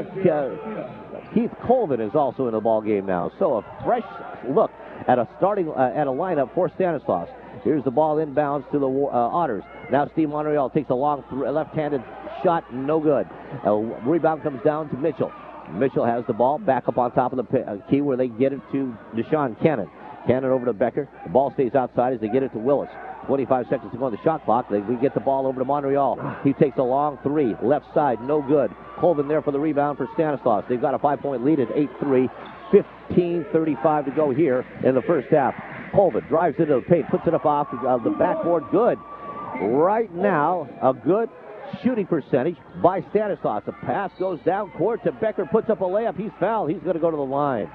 and Keith Colvin is also in the ball game now. So a fresh look at a lineup for Stanislaus. Here's the ball inbounds to the Otters. Now Steve Monreal takes a long left-handed shot, no good. Rebound comes down to Mitchell. Mitchell has the ball back up on top of the key where they get it to Deshaun Cannon. Cannon over to Becker. The ball stays outside as they get it to Willis. 25 seconds to go on the shot clock. We get the ball over to Monreal. He takes a long three. Left side, no good. Colvin there for the rebound for Stanislaus. They've got a 5-point lead at 8-3. 15:35 to go here in the first half. Colvin drives into the paint, puts it up off the backboard. Good. Right now, a good shooting percentage by Stanislaus. The pass goes down court to Becker, puts up a layup. He's fouled. He's going to go to the line.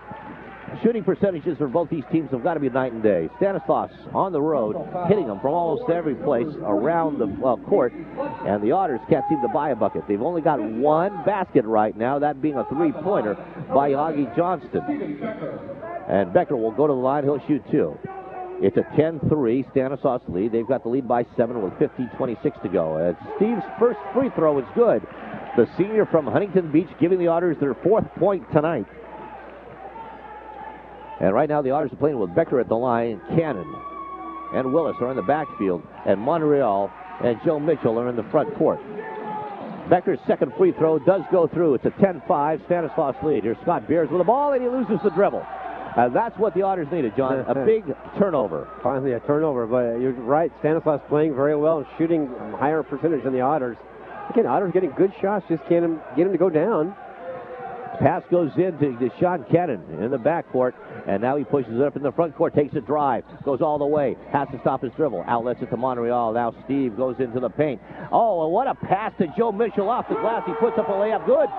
Shooting percentages for both these teams have got to be night and day. Stanislaus on the road, hitting them from almost every place around the court, and the Otters can't seem to buy a bucket. They've only got one basket right now, that being a three-pointer by Augie Johnston. And Becker will go to the line. He'll shoot two. It's a 10-3 Stanislaus lead. They've got the lead by 7 with 15:26 to go. And Steve's first free throw is good. The senior from Huntington Beach giving the Otters their 4th point tonight. And right now the Otters are playing with Becker at the line. Cannon and Willis are in the backfield. And Monreal and Joe Mitchell are in the front court. Becker's second free throw does go through. It's a 10-5 Stanislaus lead. Here's Scott Beers with the ball, and he loses the dribble. That's what the Otters needed, John. A big turnover. Finally a turnover, but you're right. Stanislaus playing very well and shooting higher percentage than the Otters. Again, Otters getting good shots, just can't get him to go down. Pass goes in to Deshaun Cannon in the backcourt, and now he pushes it up in the front court, takes a drive, goes all the way, has to stop his dribble, outlets it to Monreal. Now Steve goes into the paint. Oh, what a pass to Joe Mitchell off the glass. He puts up a layup. Good.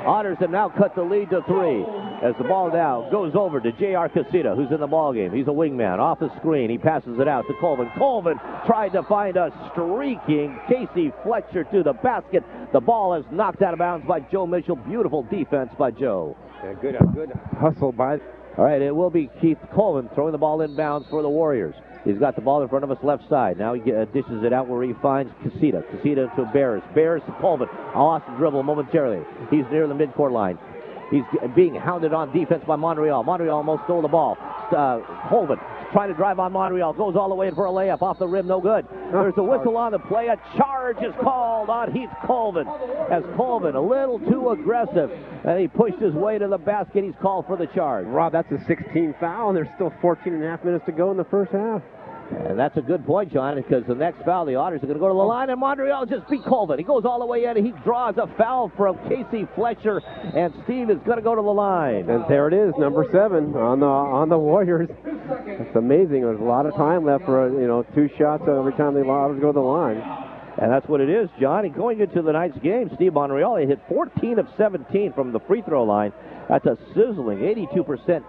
Otters have now cut the lead to 3 as the ball now goes over to J.R. Cassita, who's in the ball game. He's a wingman. Off the screen, he passes it out to Colvin. Colvin tried to find a streaking Casey Fletcher to the basket. The ball is knocked out of bounds by Joe Mitchell. Beautiful defense by Joe. A good hustle by... All right, it will be Keith Colvin throwing the ball inbounds for the Warriors. He's got the ball in front of us left side. Now he dishes it out where he finds Cassita. Cassita to Bears. Bears to Colvin. Lost the dribble momentarily. He's near the midcourt line. He's being hounded on defense by Monreal. Monreal almost stole the ball. Colvin trying to drive on Monreal. Goes all the way in for a layup. Off the rim, no good. There's a whistle on the play. A charge is called on Heath Colvin. As Colvin, a little too aggressive, and he pushed his way to the basket. He's called for the charge. Rob, that's a 16 foul, and there's still 14 and a half minutes to go in the first half. And that's a good point, John, because the next foul, the Otters are going to go to the line, and Monreal just beat Colvin. He goes all the way in, and he draws a foul from Casey Fletcher, and Steve is going to go to the line. And there it is, number 7 on the Warriors. It's amazing. There's a lot of time left for 2 shots every time the Otters go to the line. And that's what it is, John. And going into the night's game, Steve Monreal hit 14 of 17 from the free throw line. That's a sizzling 82%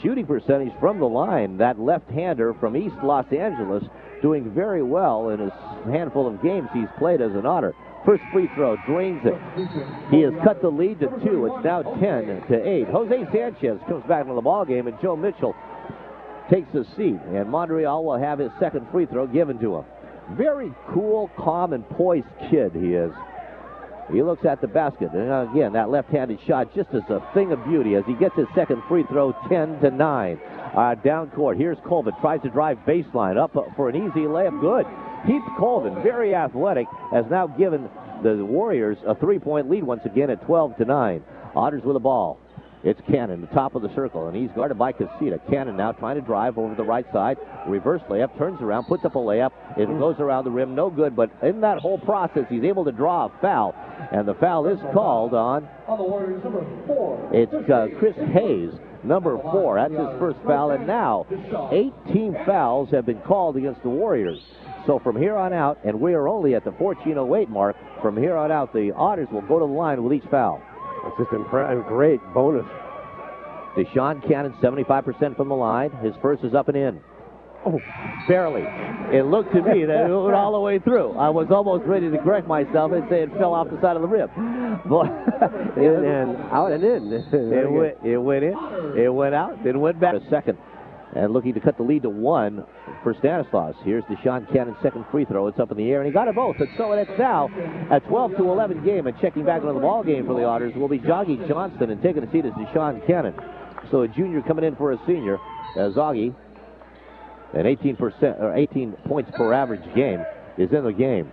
shooting percentage from the line. That left-hander from East Los Angeles doing very well in his handful of games he's played as an Otter. First free throw, drains it. He has cut the lead to 2. It's now 10-8. Jose Sanchez comes back into the ball game, and Joe Mitchell takes a seat. And Monreal will have his second free throw given to him. Very cool, calm, and poised kid he is. He looks at the basket, and again, that left-handed shot just as a thing of beauty as he gets his second free throw, 10-9. Down court, here's Colvin, tries to drive baseline, up for an easy layup, good. Heath Colvin, very athletic, has now given the Warriors a 3-point lead once again at 12-9. Otters with the ball. It's Cannon, the top of the circle, and he's guarded by Cassita. Cannon now trying to drive over the right side. Reverse layup, turns around, puts up a layup. It goes around the rim, no good, but in that whole process, he's able to draw a foul, and the foul is called on the Warriors, number 4. It's Chris Hayes, number 4. That's his first foul, and now 18 fouls have been called against the Warriors. So from here on out, and we are only at the 14:08 mark, from here on out, the Otters will go to the line with each foul. It's just a great bonus. Deshaun Cannon, 75% from the line. His first is up and in. Oh, barely. It looked to me that it went all the way through. I was almost ready to correct myself and say it fell off the side of the rim. But and out and in. It went in, it went out, then went back. A second And looking to cut the lead to 1 for Stanislaus. Here's Deshaun Cannon's second free throw. It's up in the air, and he got it both. And so it's now a 12-11 game. And checking back into the ball game for the Otters will be Zoggy Johnston, and taking a seat is Deshaun Cannon. So a junior coming in for a senior. Zoggy, an 18 points per average game, is in the game.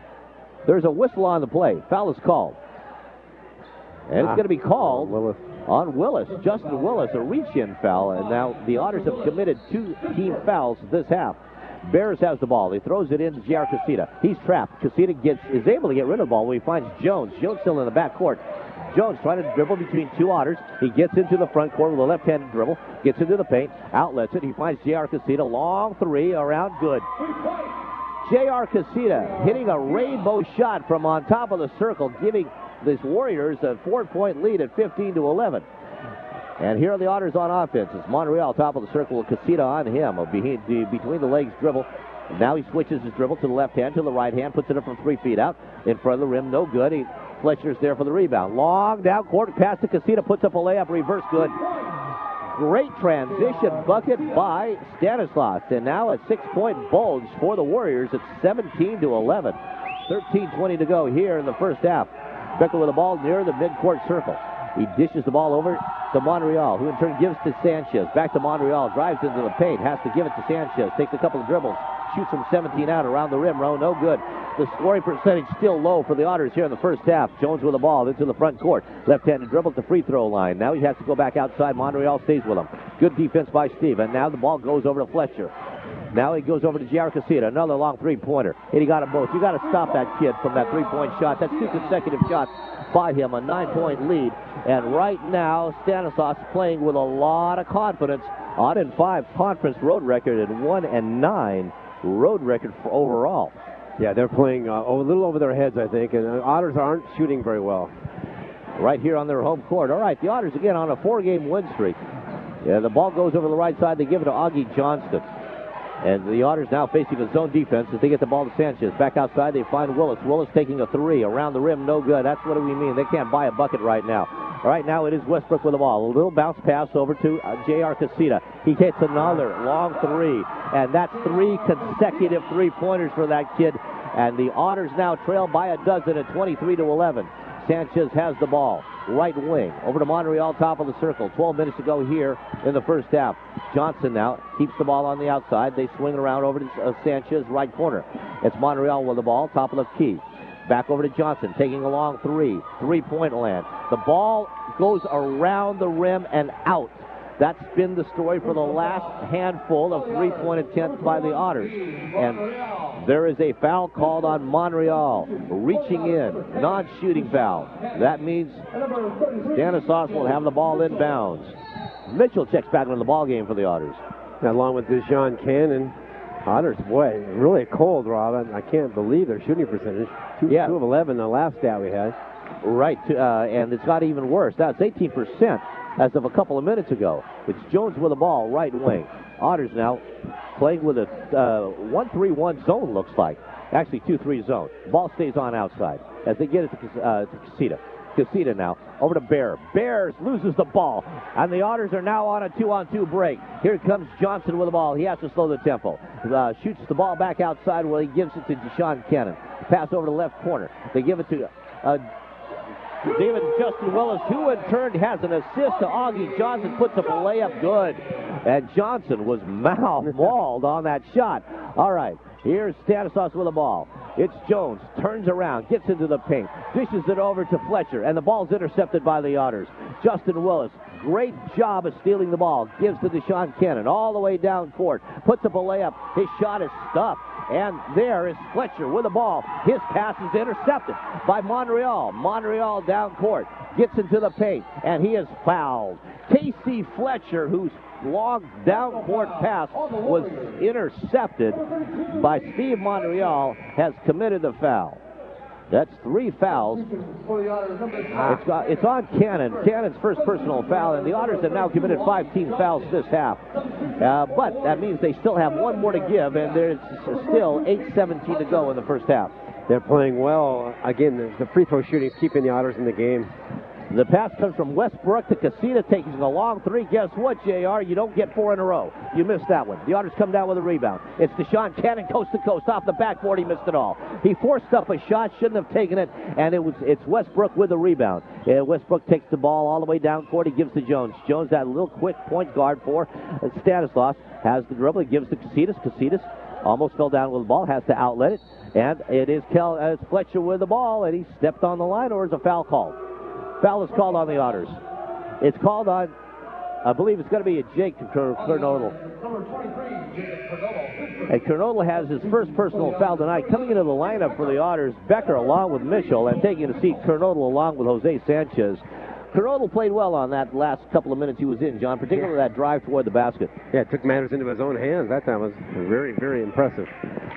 There's a whistle on the play. Foul is called. And it's going to be called on Willis. Justin Willis, a reach-in foul. And now the Otters have committed 2 team fouls this half. Bears has the ball. He throws it in to J.R. Cassita. He's trapped. Cassita is able to get rid of the ball when he finds Jones. Jones still in the back court. Jones trying to dribble between 2 Otters. He gets into the front court with a left-handed dribble. Gets into the paint. Outlets it. He finds J.R. Cassita. Long 3 around good. J.R. Cassita hitting a rainbow shot from on top of the circle, giving this Warriors a 4-point lead at 15-11. And here are the Otters on offense. It's Montreal top of the circle with Cassita on him. A between the legs dribble. Now he switches his dribble to the left hand, to the right hand, puts it up from 3 feet out. In front of the rim, no good. Fletcher's there for the rebound. Long down court pass to Cassita, puts up a layup, reverse good. Great transition bucket by Stanislaus. And now a 6-point bulge for the Warriors at 17-11. 13:20 to go here in the first half. Becker with the ball near the midcourt circle. He dishes the ball over to Montreal, who in turn gives to Sanchez. Back to Montreal, drives into the paint, has to give it to Sanchez. Takes a couple of dribbles, shoots from 17 out around the rim. No good. The scoring percentage still low for the Otters here in the first half. Jones with the ball into the front court. Left-handed dribble at the free throw line. Now he has to go back outside. Montreal stays with him. Good defense by Steve. And now the ball goes over to Fletcher. Now he goes over to J.R. Cassita. Another long 3-pointer. And he got them both. You got to stop that kid from that 3-point shot. That's 2 consecutive shots by him. A 9-point lead. And right now, Stanislaus playing with a lot of confidence. On in 5 conference road record and 1-9 road record for overall. Yeah, they're playing a little over their heads, I think. And the Otters aren't shooting very well. Right here on their home court. All right, the Otters again on a 4-game win streak. Yeah, the ball goes over the right side. They give it to Augie Johnston. And the Otters now facing a zone defense as they get the ball to Sanchez. Back outside, they find Willis. Willis taking a 3. Around the rim, no good. That's what we mean. They can't buy a bucket right now. All right, now it is Westbrook with the ball. A little bounce pass over to J.R. Cassita. He hits another long 3. And that's 3 consecutive 3-pointers for that kid. And the Otters now trail by a dozen at 23-11. Sanchez has the ball. Right wing. Over to Montreal, top of the circle. 12 minutes to go here in the first half. Johnson now keeps the ball on the outside. They swing it around over to Sanchez, right corner. It's Montreal with the ball, top of the key. Back over to Johnson, taking a long 3. 3-point land. The ball goes around the rim and out. That's been the story for the last handful of 3-point attempts by the Otters. And there is a foul called on Montreal. Reaching in, non-shooting foul. That means Stanislaus will have the ball inbounds. Mitchell checks back into the ball game for the Otters. Along with Deshaun Cannon. Otters, boy, really cold, Rob. I can't believe their shooting percentage. 2 of 11, the last stat we had. Right, and it's got even worse. That's 18%. As of a couple of minutes ago. It's Jones with the ball, right wing. Otters now playing with a 1-3-1 zone, looks like. Actually, 2-3 zone. Ball stays on outside as they get it to Cassita. Cassita now over to Bear. Bears loses the ball, and the Otters are now on a 2-on-2 break. Here comes Johnson with the ball. He has to slow the tempo. Shoots the ball back outside while he gives it to Deshaun Cannon. Pass over to left corner. They give it to David Justin Willis, who in turn has an assist to Augie Johnson, puts up a layup good. And Johnson was mauled on that shot. All right, here's Stanislaus with the ball. It's Jones, turns around, gets into the paint, dishes it over to Fletcher, and the ball's intercepted by the Otters. Justin Willis, great job of stealing the ball, gives to Deshaun Cannon all the way down court, puts up a layup. His shot is stuffed. And there is Fletcher with the ball. His pass is intercepted by Montreal. Montreal down court. Gets into the paint, and he is fouled. Casey Fletcher, whose long down court pass was intercepted by Steve Montreal, has committed the foul. That's 3 fouls. It's on Cannon. Cannon's first personal foul, and the Otters have now committed 5 team fouls this half. But that means they still have 1 more to give, and there's still 8:17 to go in the first half. They're playing well. Again, the free throw shooting is keeping the Otters in the game. The pass comes from Westbrook to Cassita, taking a long three. Guess what, JR? You don't get 4 in a row. You missed that one. The Otters come down with a rebound. It's Deshaun Cannon, coast to coast, off the backboard. He missed it all. He forced up a shot, shouldn't have taken it, and it's Westbrook with the rebound. Westbrook takes the ball all the way down court. He gives to Jones. Jones, that little quick point guard for Stanislaus, has the dribble. He gives to Cassitas. Cassitas almost fell down with the ball, has to outlet it, and it is Fletcher with the ball, and he stepped on the line, or is a foul called? Foul is called on the Otters. It's called on, I believe it's going to be a Jake Kernodle. And Kernodle has his first personal foul tonight. Coming into the lineup for the Otters, Becker along with Mitchell, and taking a seat, Kernodle along with Jose Sanchez. Kernodle played well on that last couple of minutes he was in, John, particularly that drive toward the basket. Yeah, took matters into his own hands. That time was very, very impressive.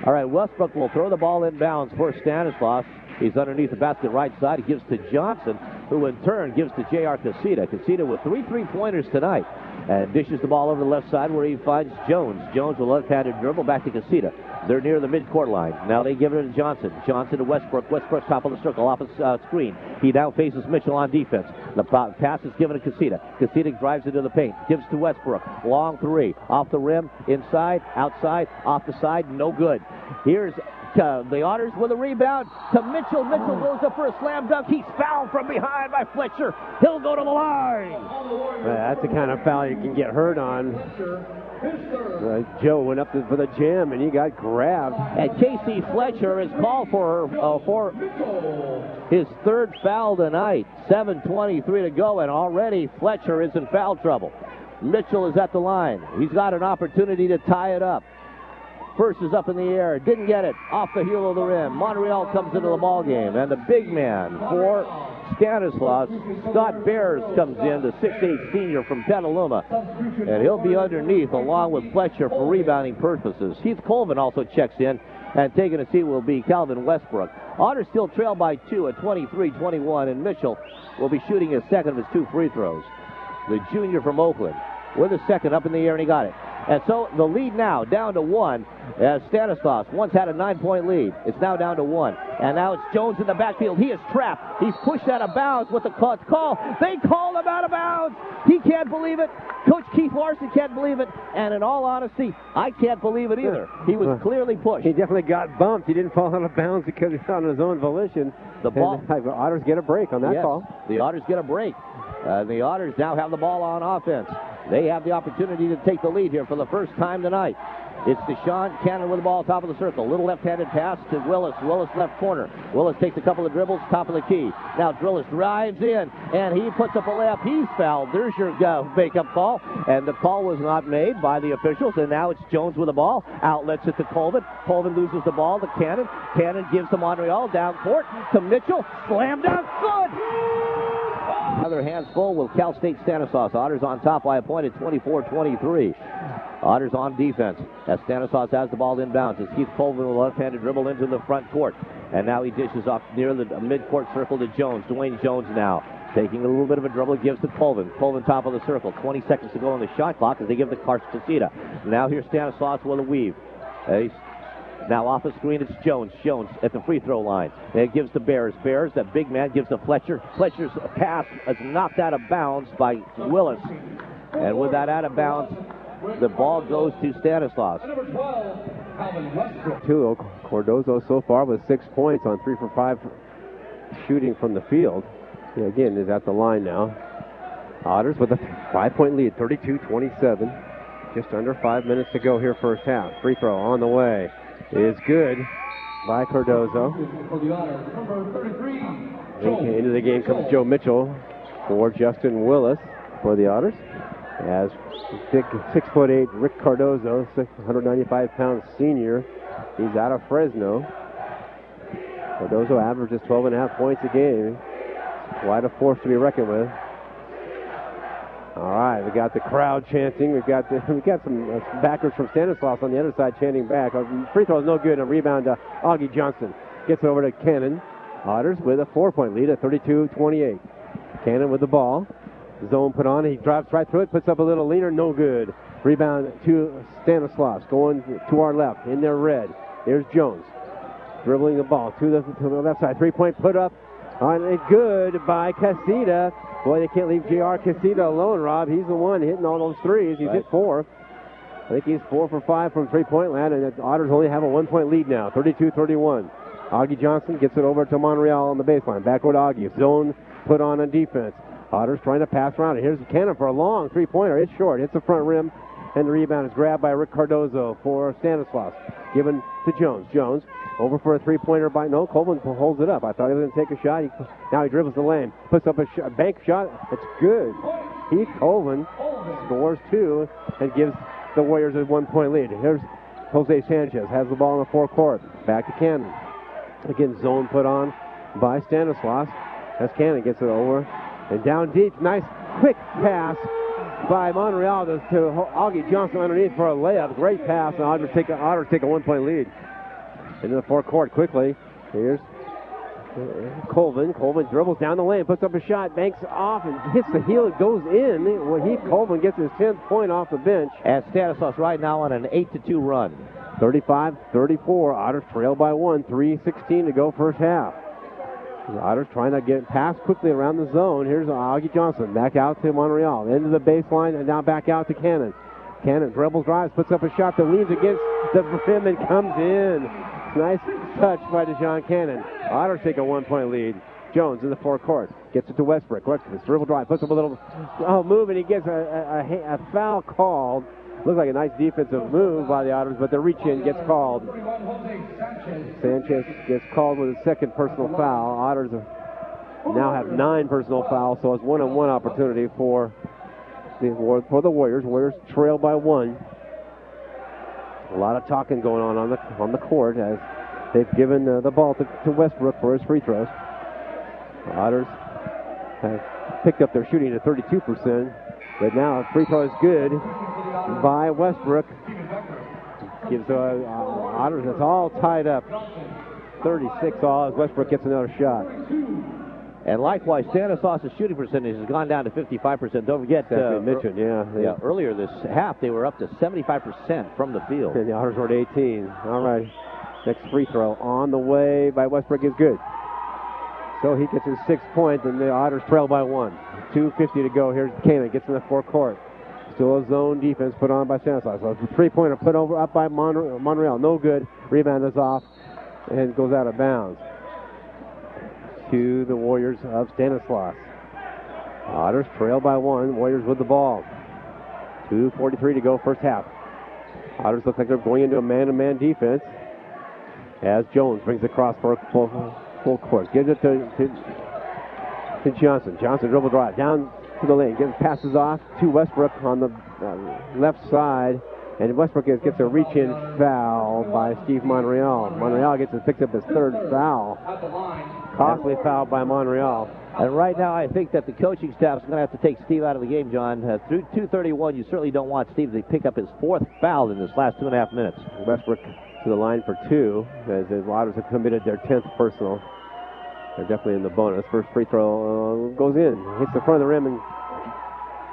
All right, Westbrook will throw the ball inbounds for Stanislaus. He's underneath the basket right side. He gives to Johnson, who in turn gives to J.R. Cassita. Cassita with 3 3-pointers tonight. And dishes the ball over the left side where he finds Jones. Jones with a left-handed dribble back to Cassita. They're near the mid-court line. Now they give it to Johnson. Johnson to Westbrook. Westbrook top of the circle off his screen. He now faces Mitchell on defense. The pass is given to Cassita. Cassita drives into the paint. Gives to Westbrook. Long three. Off the rim. Inside. Outside. Off the side. No good. Here's the Otters with a rebound to Mitchell. Mitchell goes up for a slam dunk. He's fouled from behind by Fletcher. He'll go to the line. That's the kind of foul you can get hurt on. Joe went up for the jam, and he got grabbed. And Casey Fletcher is called for his 3rd foul tonight. 7:23 to go, and already Fletcher is in foul trouble. Mitchell is at the line. He's got an opportunity to tie it up. First is up in the air. Didn't get it. Off the heel of the rim. Montreal comes into the ball game. And the big man for Stanislaus, Scott Bears, comes in, the 6'8 senior from Petaluma. And he'll be underneath along with Fletcher for rebounding purposes. Heath Colvin also checks in. And taking a seat will be Calvin Westbrook. Otters still trail by 2 at 23-21. And Mitchell will be shooting his second of his 2 free throws. The junior from Oakland with a second up in the air, and he got it. And so the lead now down to 1. Stanislaus once had a 9-point lead. It's now down to 1. And now it's Jones in the backfield. He is trapped. He's pushed out of bounds with the call. They call him out of bounds. He can't believe it. Coach Keith Larson can't believe it. And in all honesty, I can't believe it either. He was clearly pushed. He definitely got bumped. He didn't fall out of bounds because he's on his own volition. The ball. The Otters get a break on that call. The Otters get a break. The Otters now have the ball on offense. They have the opportunity to take the lead here for the first time tonight. It's Deshaun Cannon with the ball top of the circle. Little left-handed pass to Willis. Willis left corner. Willis takes a couple of dribbles, top of the key. Now Drillis drives in, and he puts up a layup. He's fouled. There's your make-up call. And the call was not made by the officials, and now it's Jones with the ball. Outlets it to Colvin. Colvin loses the ball to Cannon. Cannon gives to Montreal. Down court to Mitchell. Slam dunk. Good! Another hands full with Cal State Stanislaus. Otters on top by a point at 24-23. Otters on defense as Stanislaus has the ball inbounds. It's Keith Colvin with a left-handed dribble into the front court. And now he dishes off near the mid-court circle to Jones. Dwayne Jones now taking a little bit of a dribble, gives to Colvin. Colvin top of the circle. 20 seconds to go on the shot clock as they give the Cassita. Now here's Stanislaus with a weave. Now off the screen, it's Jones. Jones at the free throw line. It gives to Bears. Bears, that big man, gives to Fletcher. Fletcher's pass is knocked out of bounds by Willis. And with that out of bounds, the ball goes to Stanislaus. Cardozo so far with 6 points on 3 for 5 shooting from the field. He again is at the line now. Otters with a 5-point lead, 32-27. Just under 5 minutes to go here first half. Free throw on the way is good by Cardozo. Into the game comes Joe Mitchell for Justin Willis for the Otters. As 6'8" Rick Cardozo, 195-pound senior, he's out of Fresno. Cardozo averages 12.5 points a game. Quite a force to be reckoned with. All right, we got the crowd chanting. We got some backers from Stanislaus on the other side chanting back. Free throw is no good. A rebound to Augie Johnson. Gets over to Cannon. Otters with a 4-point lead at 32-28. Cannon with the ball. Zone put on. He drives right through it. Puts up a little leaner. No good. Rebound to Stanislaus. Going to our left in their red. There's Jones. Dribbling the ball to the left side. 3-point put up. And good by Cassita. Boy, they can't leave J.R. Cassita alone, Rob. He's the one hitting all those threes. He's hit 4. I think he's 4 for 5 from three-point land, and the Otters only have a 1-point lead now, 32-31. Augie Johnson gets it over to Monreal on the baseline. Backward Augie. Zone put on defense. Otters trying to pass around. Here's Cannon for a long three-pointer. It's short. Hits the front rim, and the rebound is grabbed by Rick Cardozo for Stanislaus. Given to Jones. Jones over for a three-pointer by... No, Colvin holds it up. I thought he was going to take a shot. Now he dribbles the lane. Puts up a bank shot. It's good. Heath Colvin scores 2 and gives the Warriors a 1-point lead. Here's Jose Sanchez. Has the ball in the forecourt. Back to Cannon. Again, zone put on by Stanislaus. As Cannon gets it over. And down deep. Nice quick pass by Monreal to Augie Johnson underneath for a layup. Great pass. And Otters take a 1-point lead. Into the forecourt quickly. Here's Colvin. Colvin dribbles down the lane, puts up a shot, banks off, and hits the heel. It goes in. Well, Heath Colvin gets his 10th point off the bench. And Stanislaus right now on an 8-2 run. 35-34. Otters trail by 1. 3:16 to go first half. The Otters trying to get past quickly around the zone. Here's Augie Johnson. Back out to Monreal. Into the baseline, and now back out to Cannon. Cannon dribbles, drives, puts up a shot that leans against the rim and comes in. Nice touch by DeJohn Cannon. Otters take a 1-point lead. Jones in the forecourt. Gets it to Westbrook. Westbrook dribble drive. Puts up a little move, and he gets a foul called. Looks like a nice defensive move by the Otters, but the reach-in gets called. Sanchez gets called with his second personal foul. Otters now have 9 personal fouls, so it's 1-on-1 opportunity for the Warriors. Warriors trail by 1. A lot of talking going on the court as they've given the ball to Westbrook for his free throws. The Otters have picked up their shooting to 32%, but now free throw is good by Westbrook. Gives Otters, it's all tied up. 36 all as Westbrook gets another shot. And likewise, Stanislaus' shooting percentage has gone down to 55%. Don't forget, mentioned, earlier this half, they were up to 75% from the field. And the Otters were at 18. All right, next free throw on the way by Westbrook is good. So he gets his 6th point, and the Otters trail by 1. 2:50 to go. Here's Cannon, gets in the forecourt. Still a zone defense put on by Stanislaus. So a three-pointer put up by Monreal. No good. Rebound is off and goes out of bounds. To the Warriors of Stanislaus. Otters trail by 1. Warriors with the ball. 2:43 to go first half. Otters look like they're going into a man-to-man defense as Jones brings it across for full court. Gives it to Johnson. Johnson dribble drive down to the lane. Passes off to Westbrook on the left side. And Westbrook gets a reach-in foul by Steve Monreal. Monreal picks up his 3rd foul. Costly foul by Monreal. And right now, I think that the coaching staff is going to have to take Steve out of the game, John. Through 2:31, you certainly don't want Steve to pick up his 4th foul in this last 2.5 minutes. Westbrook to the line for 2, as the Otters have committed their 10th personal. They're definitely in the bonus. First free throw goes in. Hits the front of the rim and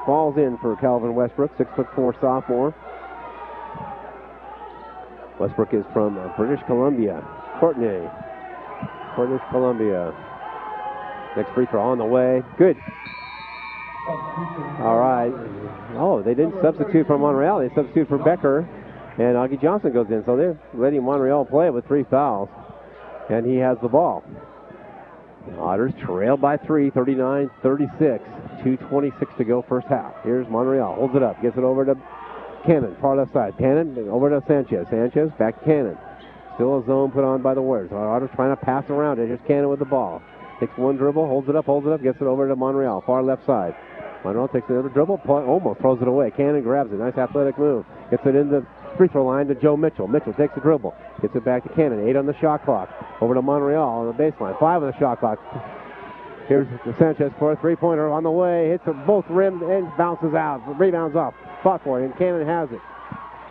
falls in for Calvin Westbrook, 6'4" sophomore. Westbrook is from British Columbia. Courtney, British Columbia. Next free throw on the way. Good. All right. Oh, they didn't substitute for Monreal. They substituted for Becker. And Augie Johnson goes in. So they're letting Monreal play with 3 fouls. And he has the ball. Otters trail by 3, 39-36. 2:26 to go first half. Here's Monreal. Holds it up. Gets it over to Cannon, far left side. Cannon over to Sanchez. Sanchez back to Cannon. Still a zone put on by the Warriors. Otters trying to pass around it. Here's Cannon with the ball. Takes one dribble, holds it up, gets it over to Monreal, far left side. Monreal takes another dribble, almost throws it away. Cannon grabs it. Nice athletic move. Gets it in the free throw line to Joe Mitchell. Mitchell takes the dribble. Gets it back to Cannon. 8 on the shot clock. Over to Monreal on the baseline. 5 on the shot clock. Here's Sanchez for a three-pointer on the way. Hits both rims and bounces out. Rebounds off. Fought for it, and Cannon has it.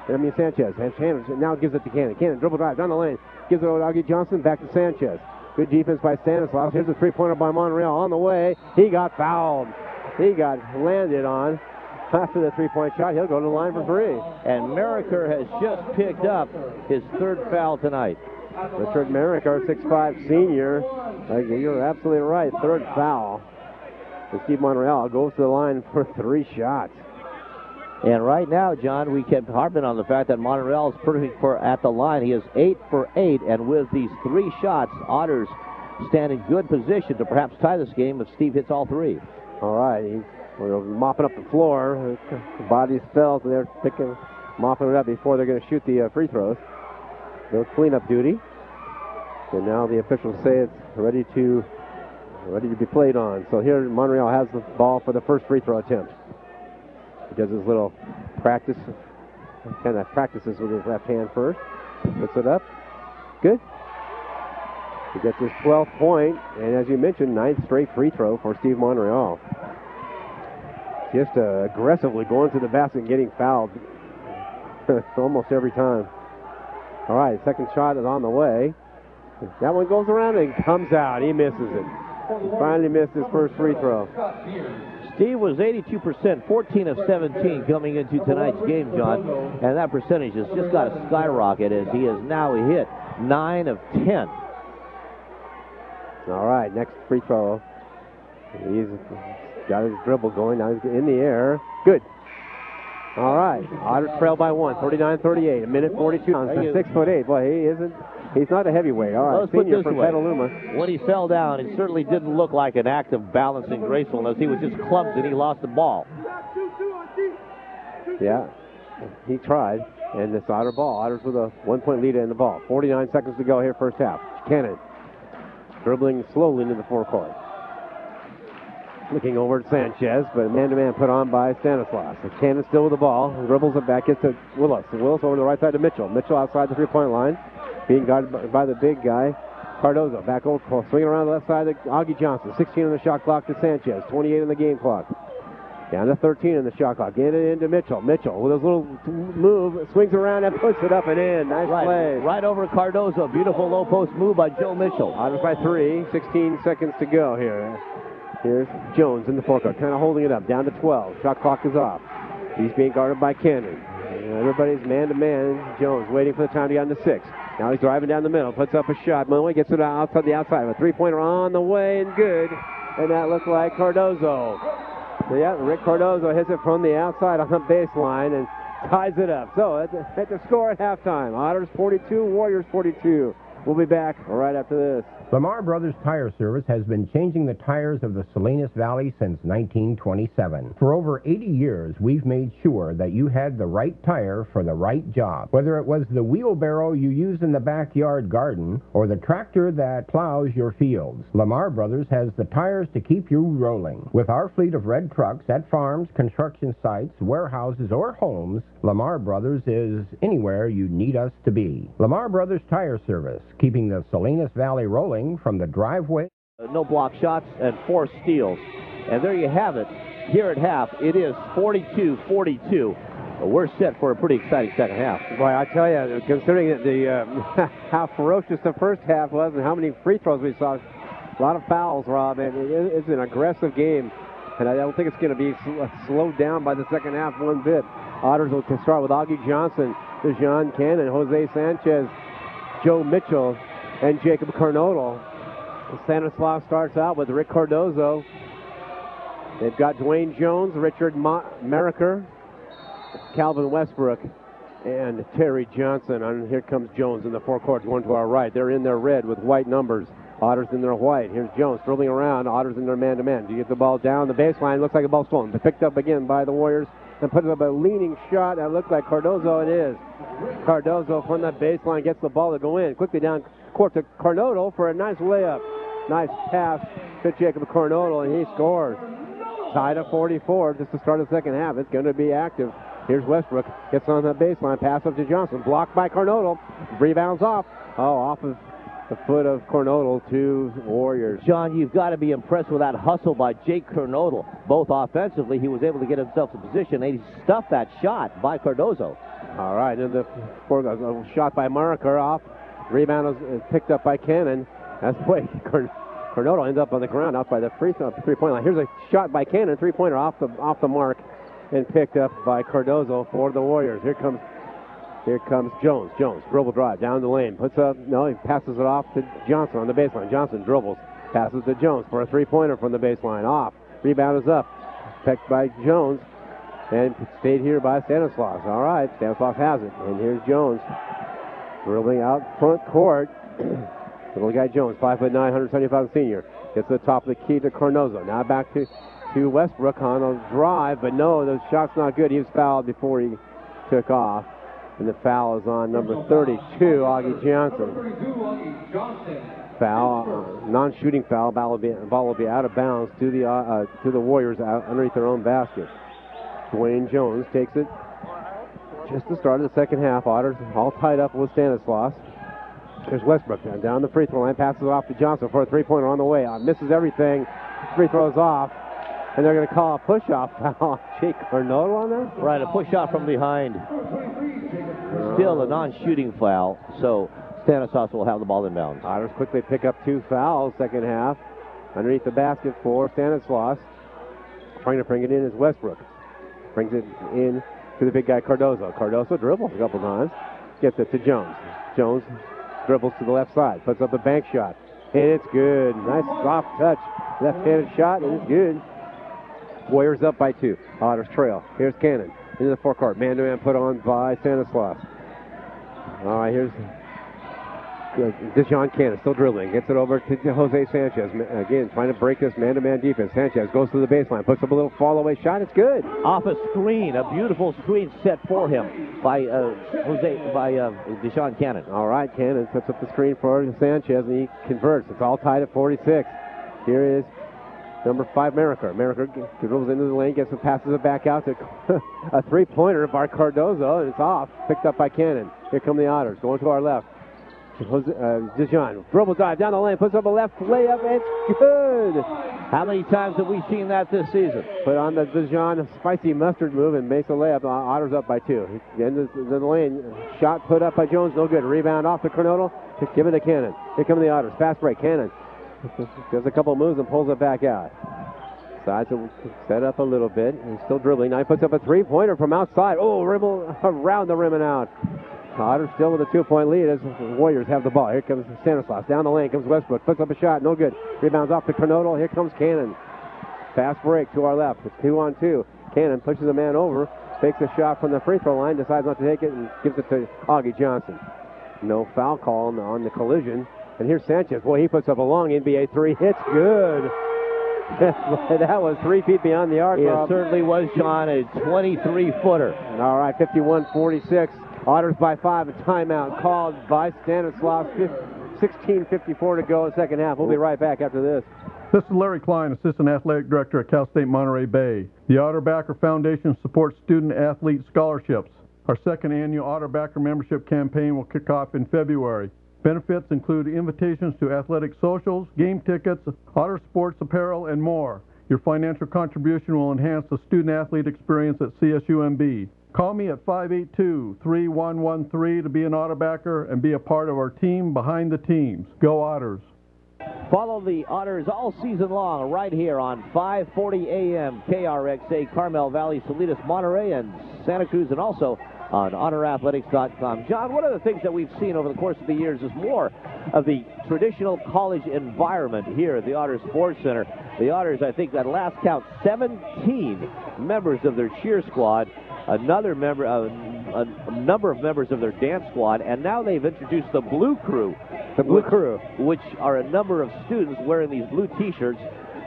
Sanchez. And Cannon now gives it to Cannon. Cannon dribble drive down the lane. Gives it over to Augie Johnson. Back to Sanchez. Good defense by Stanislaus. Here's a three-pointer by Monreal on the way. He got fouled. He got landed on. After the three-point shot, he'll go to the line for 3. And Merricker has just picked up his 3rd foul tonight. Richard Merricker, 6'5" senior. You're absolutely right. Third foul. And Steve Monreal goes to the line for 3 shots. And right now, John, we kept harping on the fact that Monreal is perfect at the line. He is 8 for 8, and with these 3 shots, Otters stand in good position to perhaps tie this game if Steve hits all 3. All right, he's mopping up the floor. The bodies fell, so they're mopping it up before they're going to shoot the free throws. No cleanup duty. And now the officials say it's ready to be played on. So here Monreal has the ball for the first free throw attempt. He does his little practice, kind of practices with his left hand first. Puts it up. Good. He gets his 12th point, and as you mentioned, 9th straight free throw for Steve Monreal. Just aggressively going to the basket and getting fouled almost every time. All right, second shot is on the way. That one goes around and comes out. He misses it. He finally missed his first free throw. Steve was 82%, 14 of 17 coming into tonight's game, John. And that percentage has just got to skyrocket as he has now hit 9 of 10. All right, next free throw. He's got his dribble going. Now he's in the air. Good. All right. Otters trail by 1, 39-38. A minute 42. 6'8". Boy, he's not a heavyweight. All right. Let's put Senior this from way. Petaluma. When he fell down, it certainly didn't look like an act of balance and gracefulness. He was just clumsy and he lost the ball. Yeah. He tried. And it's Otter ball. Otters with a 1-point lead in the ball. 49 seconds to go here, first half. Cannon dribbling slowly into the forecourt. Looking over at Sanchez, but man-to-man put on by Stanislaus. Cannon still with the ball. Dribbles it back, gets to Willis. Willis over to the right side to Mitchell. Mitchell outside the three-point line. Being guarded by the big guy, Cardozo. Back over, swinging around the left side to Augie Johnson. 16 on the shot clock to Sanchez. 28 on the game clock. Down to 13 in the shot clock. Get it into Mitchell. Mitchell with his little move, swings around and puts it up and in. Nice play. Right over Cardozo. Beautiful low post move by Joe Mitchell. Otters by 3. 16 seconds to go here. Here's Jones in the forecourt, kind of holding it up. Down to 12. Shot clock is off. He's being guarded by Cannon. And everybody's man-to-man. Jones waiting for the time to get on to 6. Now he's driving down the middle. Puts up a shot. Malloy gets it outside the outside. A three-pointer on the way and good. And that looks like Cardozo. So yeah, Rick Cardozo hits it from the outside on the baseline and ties it up. So at the score at halftime. Otters 42, Warriors 42. We'll be back right after this. Lamar Brothers Tire Service has been changing the tires of the Salinas Valley since 1927. For over 80 years, we've made sure that you had the right tire for the right job. Whether it was the wheelbarrow you use in the backyard garden or the tractor that plows your fields, Lamar Brothers has the tires to keep you rolling. With our fleet of red trucks at farms, construction sites, warehouses, or homes, Lamar Brothers is anywhere you need us to be. Lamar Brothers Tire Service, keeping the Salinas Valley rolling from the driveway. No block shots and 4 steals. And there you have it. Here at half, it is 42-42. We're set for a pretty exciting second half. Boy, I tell you, considering that how ferocious the first half was and how many free throws we saw, a lot of fouls, Rob, and it's an aggressive game. And I don't think it's going to be slowed down by the second half one bit. Otters will start with Augie Johnson, DeJean Cannon, Jose Sanchez, Joe Mitchell, and Jacob Carnodal. Stanislaus starts out with Rick Cardozo. They've got Dwayne Jones, Richard Merricker, Calvin Westbrook, and Terry Johnson. And here comes Jones in the forecourt going to our right. They're in their red with white numbers. Otters in their white. Here's Jones dribbling around. Otters in their man-to-man. Do you get the ball down the baseline? Looks like a ball stolen. Picked up again by the Warriors and put up a leaning shot that looked like Cardozo. It is. Cardozo from the baseline gets the ball to go in. Quickly down court to Carnodal for a nice layup. Nice pass to Jacob Carnodal, and he scores. Tied at 44 just to start the second half. It's going to be active. Here's Westbrook. Gets on the baseline. Pass up to Johnson. Blocked by Carnodal. Rebounds off. Off of the foot of Carnodal to Warriors. John, you've got to be impressed with that hustle by Jake Carnodal. Both offensively, he was able to get himself in position, and he stuffed that shot by Cardozo. All right, and the shot by Marker off. Rebound is picked up by Cannon. That's the way Carnodal ends up on the ground out by the three-point line. Here's a shot by Cannon, three-pointer off the mark, and picked up by Cardozo for the Warriors. Here comes Here comes Jones. Jones, dribble drive down the lane. Puts up, no, he passes it off to Johnson on the baseline. Johnson dribbles, passes to Jones for a three-pointer from the baseline. Off. Rebound is up. Pecked by Jones. And stayed here by Stanislaus. All right, Stanislaus has it. And here's Jones dribbling out front court. Little guy Jones, 5'9", 175 senior. Gets to the top of the key to Cardozo. Now back to Westbrook on a drive, but no, the shot's not good. He was fouled before he took off. And the foul is on number 32, Augie Johnson. Foul, non-shooting foul. Ball will be out of bounds to the Warriors underneath their own basket. Dwayne Jones takes it just the start of the second half. Otters all tied up with Stanislaus. There's Westbrook down the free throw line, passes it off to Johnson for a three-pointer on the way. Misses everything. Free throws off. And they're going to call a push-off foul. Jake Cardozo on there? Right, a push-off from behind. Still a non-shooting foul, so Stanislaus will have the ball inbounds. Otters quickly pick up 2 fouls second half. Underneath the basket for Stanislaus. Trying to bring it in is Westbrook. Brings it in to the big guy Cardozo. Cardozo dribbles a couple times. Gets it to Jones. Jones dribbles to the left side. Puts up a bank shot. And it's good. Nice soft touch. Left-handed shot, and it's good. Warriors up by 2. Otters trail. Here's Cannon into the forecourt. Man-to-man put on by Stanislaus. All right, here's Deshaun Cannon still dribbling. Gets it over to Jose Sanchez. Again, trying to break this man-to-man defense. Sanchez goes to the baseline. Puts up a little fall-away shot. It's good. Off a screen. A beautiful screen set for him by Deshaun Cannon. All right, Cannon puts up the screen for Sanchez, and he converts. It's all tied at 46. Here is number 5, Merricker. Merricker dribbles into the lane, gets it, passes it back out to a three-pointer by Cardozo, and it's off. Picked up by Cannon. Here come the Otters, going to our left. Dijon, dribble dive down the lane, puts up a left layup, it's good! How many times have we seen that this season? Put on the Dijon spicy mustard move and makes a layup. Otters up by 2. In the lane, shot put up by Jones, no good. Rebound off to Cardozo, give it to Cannon. Here come the Otters, fast break, Cannon. Does a couple moves and pulls it back out. Decides to set up a little bit. He's still dribbling. Now he puts up a three-pointer from outside. Oh, around the rim and out. Otters still with a 2-point lead as the Warriors have the ball. Here comes Stanislaus. Down the lane comes Westbrook. Puts up a shot. No good. Rebounds off to Cardozo. Here comes Cannon. Fast break to our left. It's 2-on-2. Cannon pushes a man over. Takes a shot from the free throw line. Decides not to take it and gives it to Augie Johnson. No foul call on the collision. And here's Sanchez. Boy, he puts up a long NBA 3. It's good. That was 3 feet beyond the arc. It certainly was, John, a 23-footer. All right, 51-46. Otters by 5. A timeout called by Stanislaus. 16:54 to go in the second half. We'll be right back after this. This is Larry Klein, Assistant Athletic Director at Cal State Monterey Bay. The Otterbacker Foundation supports student-athlete scholarships. Our second annual Otterbacker membership campaign will kick off in February. Benefits include invitations to athletic socials, game tickets, Otter sports apparel, and more. Your financial contribution will enhance the student-athlete experience at CSUMB. Call me at 582-3113 to be an Otterbacker and be a part of our team behind the teams. Go Otters! Follow the Otters all season long right here on 540 AM KRXA, Carmel Valley, Salinas, Monterey, and Santa Cruz, and also on OtterAthletics.com. John, one of the things that we've seen over the course of the years is more of the traditional college environment here at the Otter Sports Center. The Otters, I think, at last count, 17 members of their cheer squad, a number of members of their dance squad, and now they've introduced the Blue Crew. The Blue Crew. Which are a number of students wearing these blue T-shirts,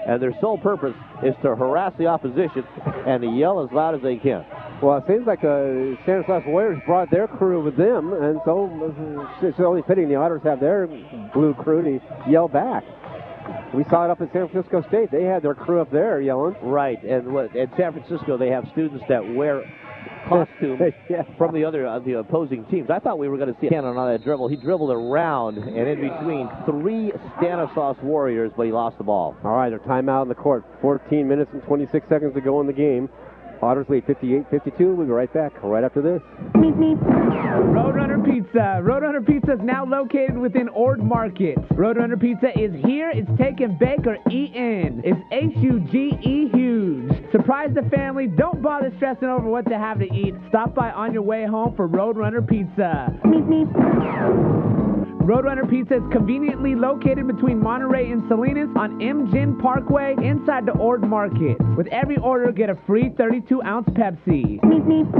and their sole purpose is to harass the opposition and to yell as loud as they can. Well, it seems like the Stanislaus Warriors brought their crew with them, and so it's only fitting the Otters have their Blue Crew to yell back. We saw it up at San Francisco State. They had their crew up there yelling. Right, and at San Francisco they have students that wear costumes from the opposing teams. I thought we were going to see Cannon on that dribble. He dribbled around and in between 3 Stanislaus Warriors, but he lost the ball. All right, a timeout in the court. 14 minutes and 26 seconds to go in the game. Otters lead 58-52. We'll be right back right after this. Roadrunner Pizza. Roadrunner Pizza is now located within Ord Market. Roadrunner Pizza is here. It's take and bake or eat in. It's H-U-G-E huge. Surprise the family. Don't bother stressing over what to have to eat. Stop by on your way home for Roadrunner Pizza. Meep, meep. Roadrunner Pizza is conveniently located between Monterey and Salinas on Mgin Parkway inside the Ord Market. With every order, get a free 32-ounce Pepsi. Meep, meep.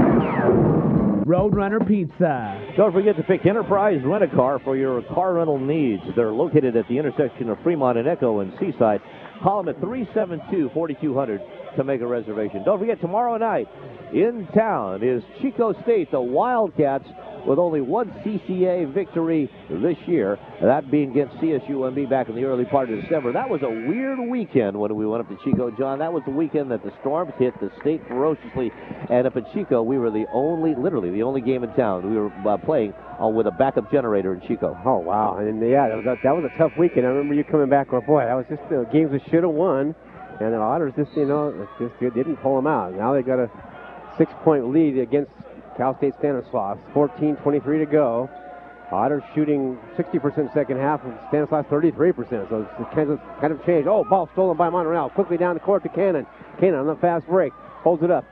Roadrunner Pizza. Don't forget to pick Enterprise Rent-A-Car for your car rental needs. They're located at the intersection of Fremont and Echo and Seaside. Call them at 372-4200 to make a reservation. Don't forget, tomorrow night in town is Chico State, the Wildcats, with only one CCA victory this year, that being against CSUMB back in the early part of December. That was a weird weekend when we went up to Chico, John. That was the weekend that the storms hit the state ferociously, and up at Chico, we were literally the only game in town. We were playing with a backup generator in Chico. Oh, wow. And, yeah, that was a tough weekend. I remember you coming back, boy, that was just games we should have won, and the Otters just didn't pull them out. Now they got a 6-point lead against Cal State Stanislaus, 14:23 to go. Otters shooting 60% second half, and Stanislaus 33%. So it's kind of changed. Oh, ball stolen by Monreal. Quickly down the court to Cannon. Cannon on the fast break. Holds it up.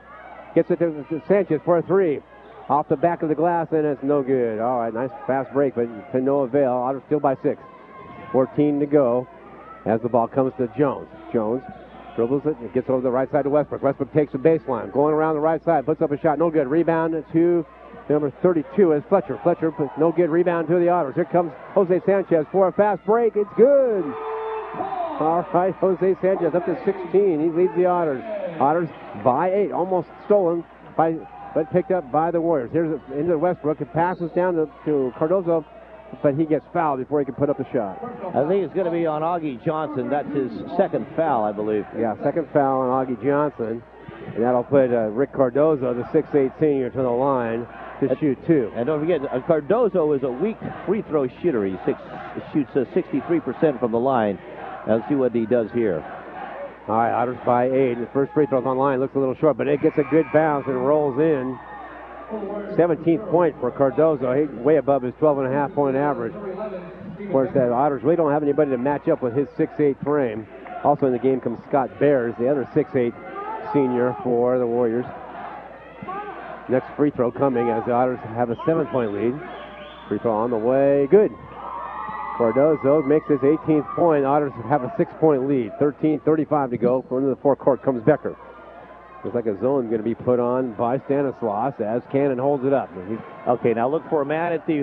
Gets it to Sanchez for a three. Off the back of the glass, and it's no good. All right, nice fast break, but to no avail. Otters still by 6. 14 to go as the ball comes to Jones. Jones dribbles it, and gets over the right side to Westbrook. Westbrook takes the baseline, going around the right side, puts up a shot, no good. Rebound to number 32 is Fletcher. Fletcher puts no good. Rebound to the Otters. Here comes Jose Sanchez for a fast break. It's good. All right, Jose Sanchez up to 16. He leads the Otters. Otters by 8, almost stolen but picked up by the Warriors. Here's into Westbrook. It passes down to Cardozo, but he gets fouled before he can put up the shot. I think it's going to be on Augie Johnson. That's his second foul, I believe. Yeah, second foul on Augie Johnson. And that'll put Rick Cardozo, the 6'8 senior, to the line to shoot 2. And don't forget, Cardozo is a weak free throw shooter. He shoots 63% from the line. Let's see what he does here. All right, Otters by 8. The first free throw's on line. Looks a little short, but it gets a good bounce and rolls in. 17th point for Cardozo. He's way above his 12.5-point average. Of course, that Otters really don't have anybody to match up with his 6'8 frame. Also in the game comes Scott Bears, the other 6'8 senior for the Warriors. Next free throw coming as the Otters have a 7-point lead. Free throw on the way. Good. Cardozo makes his 18th point. Otters have a 6-point lead. 13:35 to go. Into the forecourt comes Becker. Looks like a zone going to be put on by Stanislaus as Cannon holds it up. Okay, now look for a man at the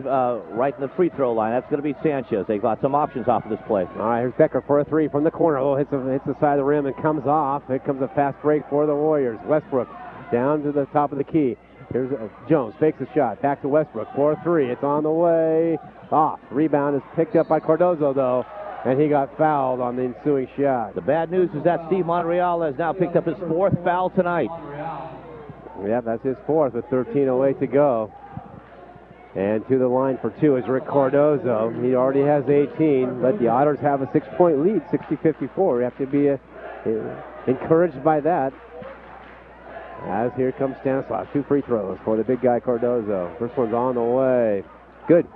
right in the free throw line. That's going to be Sanchez. They've got some options off of this play. All right, here's Becker for a 3 from the corner. Oh, hits the side of the rim and comes off. Here comes a fast break for the Warriors. Westbrook down to the top of the key. Here's Jones, fakes the shot. Back to Westbrook for a 3. It's on the way. Off. Rebound is picked up by Cardozo, though, and he got fouled on the ensuing shot. The bad news is that Steve Monreal has now picked up his 4th foul tonight. Yeah, that's his 4th with 13:08 to go. And to the line for 2 is Rick Cardozo. He already has 18, but the Otters have a 6-point lead, 60-54. We have to be encouraged by that. As here comes Stanislaus. 2 free throws for the big guy Cardozo. First one's on the way. Good.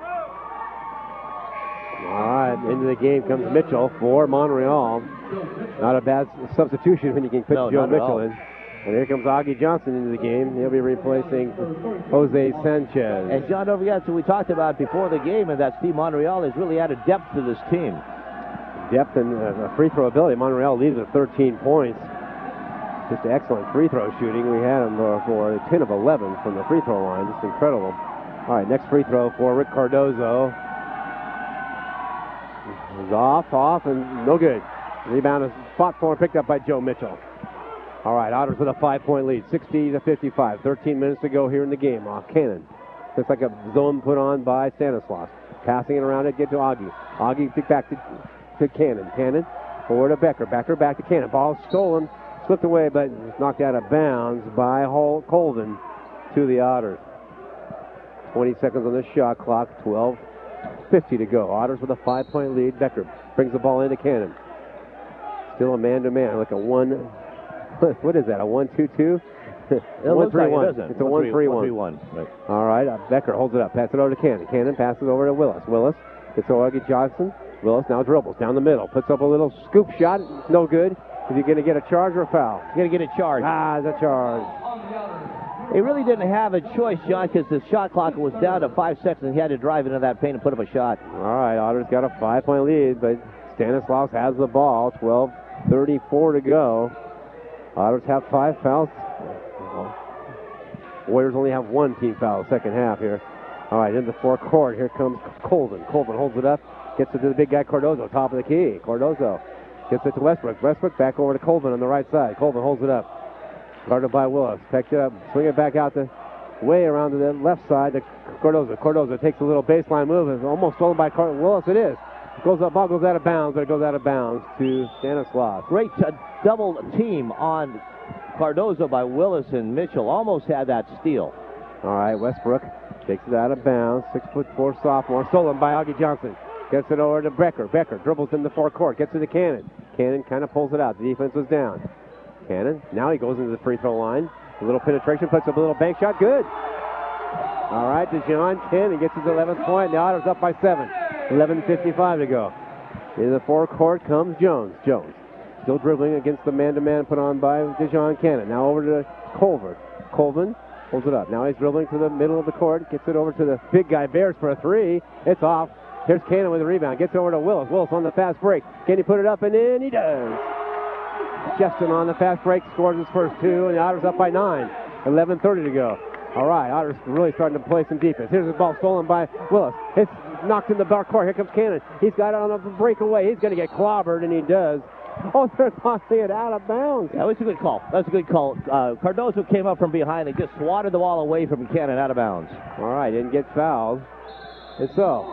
All right, into the game comes Mitchell for Monreal. Not a bad substitution when you can put Joe Mitchell in. And here comes Augie Johnson into the game. He'll be replacing Jose Sanchez. And John, don't forget, so we talked about before the game, and that Steve Monreal has really added depth to this team. Depth and free throw ability. Monreal leads with 13 points. Just excellent free throw shooting. We had him for 10 of 11 from the free throw line. Just incredible. All right, next free throw for Rick Cardozo. He's off, and no good. Rebound is fought for and picked up by Joe Mitchell. All right, Otters with a 5-point lead, 60-55. 13 minutes to go here in the game. Cannon. Looks like a zone put on by Stanislaus. Passing it around it, get to Augie. Augie picked back to Cannon. Cannon forward to Becker. Becker back to Cannon. Ball stolen, slipped away, but knocked out of bounds by Colvin to the Otters. 20 seconds on the shot clock, 12:50 to go. Otters with a 5-point lead. Becker brings the ball into Cannon. Still a man-to-man, like a 1. What is that, a 1-2-2? It looks like it, doesn't it? It's a 1-3-1. Right. All right, Becker holds it up. Pass it over to Cannon. Cannon passes over to Willis. Willis gets to Augie Johnson. Willis now dribbles down the middle. Puts up a little scoop shot. No good. Is he going to get a charge or a foul? He's going to get a charge. It's a charge. He really didn't have a choice, John, because the shot clock was down to 5 seconds. He had to drive into that paint and put up a shot. All right, Otters got a 5-point lead, but Stanislaus has the ball. 12:34 to go. Otters have 5 fouls. Warriors only have 1 team foul second half here. All right, in the forecourt, here comes Colvin. Colvin holds it up, gets it to the big guy Cardozo, top of the key. Cardozo gets it to Westbrook. Westbrook back over to Colvin on the right side. Colvin holds it up. Guarded by Willis. Picked it up, swing it back out the way around to the left side to Cardozo. Cardozo takes a little baseline move. It's almost stolen by Willis. It is. Goes up, ball goes out of bounds, but it goes out of bounds to Stanislaus. Great double team on Cardozo by Willis and Mitchell. Almost had that steal. All right, Westbrook takes it out of bounds. 6'4" sophomore. Stolen by Augie Johnson. Gets it over to Becker. Becker dribbles in the forecourt. Gets it to Cannon. Cannon kind of pulls it out. The defense was down. Cannon. Now he goes into the free throw line. A little penetration. Puts up a little bank shot. Good. All right, DeJohn Cannon gets his 11th point. The Otters up by 7. 11:55 to go. In the forecourt comes Jones. Jones still dribbling against the man-to-man put on by DeJohn Cannon. Now over to Culver. Colvin holds it up. Now he's dribbling to the middle of the court. Gets it over to the big guy Bears for a 3. It's off. Here's Cannon with a rebound. Gets over to Willis. Willis on the fast break. Can he put it up? And in he does. Justin on the fast break scores his first 2, and the Otters up by 9. 11:30 to go. All right, Otters really starting to play some defense. Here's the ball stolen by Willis. It's knocked in the dark court. Here comes Cannon. He's got it on the breakaway. He's going to get clobbered, and he does. Oh, they're tossing it out of bounds. That was a good call. That was a good call. Cardozo came up from behind and just swatted the ball away from Cannon out of bounds. All right, didn't get fouled. And so,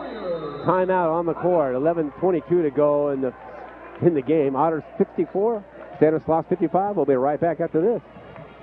timeout on the court. 11:22 to go in the game. Otters 64. Stanislaus 55. We'll be right back after this.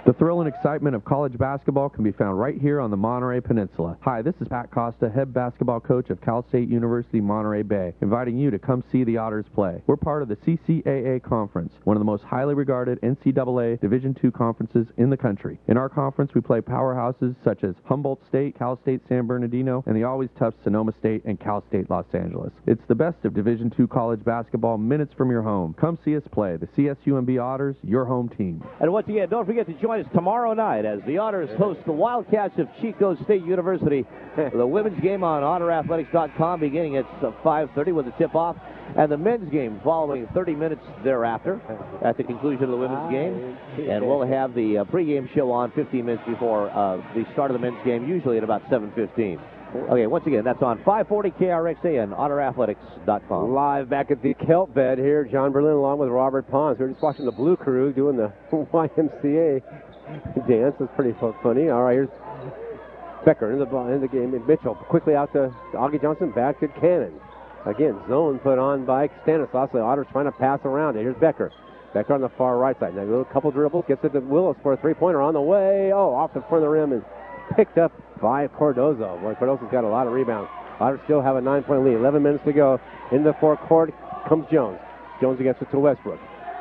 The thrill and excitement of college basketball can be found right here on the Monterey Peninsula. Hi, this is Pat Costa, head basketball coach of Cal State University Monterey Bay, inviting you to come see the Otters play. We're part of the CCAA Conference, one of the most highly regarded NCAA Division II conferences in the country. In our conference, we play powerhouses such as Humboldt State, Cal State San Bernardino, and the always tough Sonoma State and Cal State Los Angeles. It's the best of Division II college basketball minutes from your home. Come see us play. The CSUMB Otters, your home team. And once again, don't forget to join us tomorrow night as the Otters host the Wildcats of Chico State University. The women's game on OtterAthletics.com beginning at 5:30 with the tip-off, and the men's game following 30 minutes thereafter at the conclusion of the women's game. And we'll have the pregame show on 15 minutes before the start of the men's game, usually at about 7:15. Okay, once again, that's on 540 KRXA and OtterAthletics.com. Live back at the Kelp Bed here, John Berlin along with Robert Pons. We're just watching the Blue Crew doing the YMCA dance. It's pretty funny. All right, here's Becker in the game. And Mitchell quickly out to Augie Johnson, back to Cannon. Again, zone put on by Stanislaus. The Otters trying to pass around it. Here's Becker. Becker on the far right side. Now a little couple dribbles, gets it to Willis for a 3-pointer on the way. Oh, off the front of the rim and picked up by Cardozo. Boy, Cardozo's got a lot of rebounds. Otters still have a 9-point lead. 11 minutes to go. In the forecourt comes Jones. Jones gets it to Westbrook.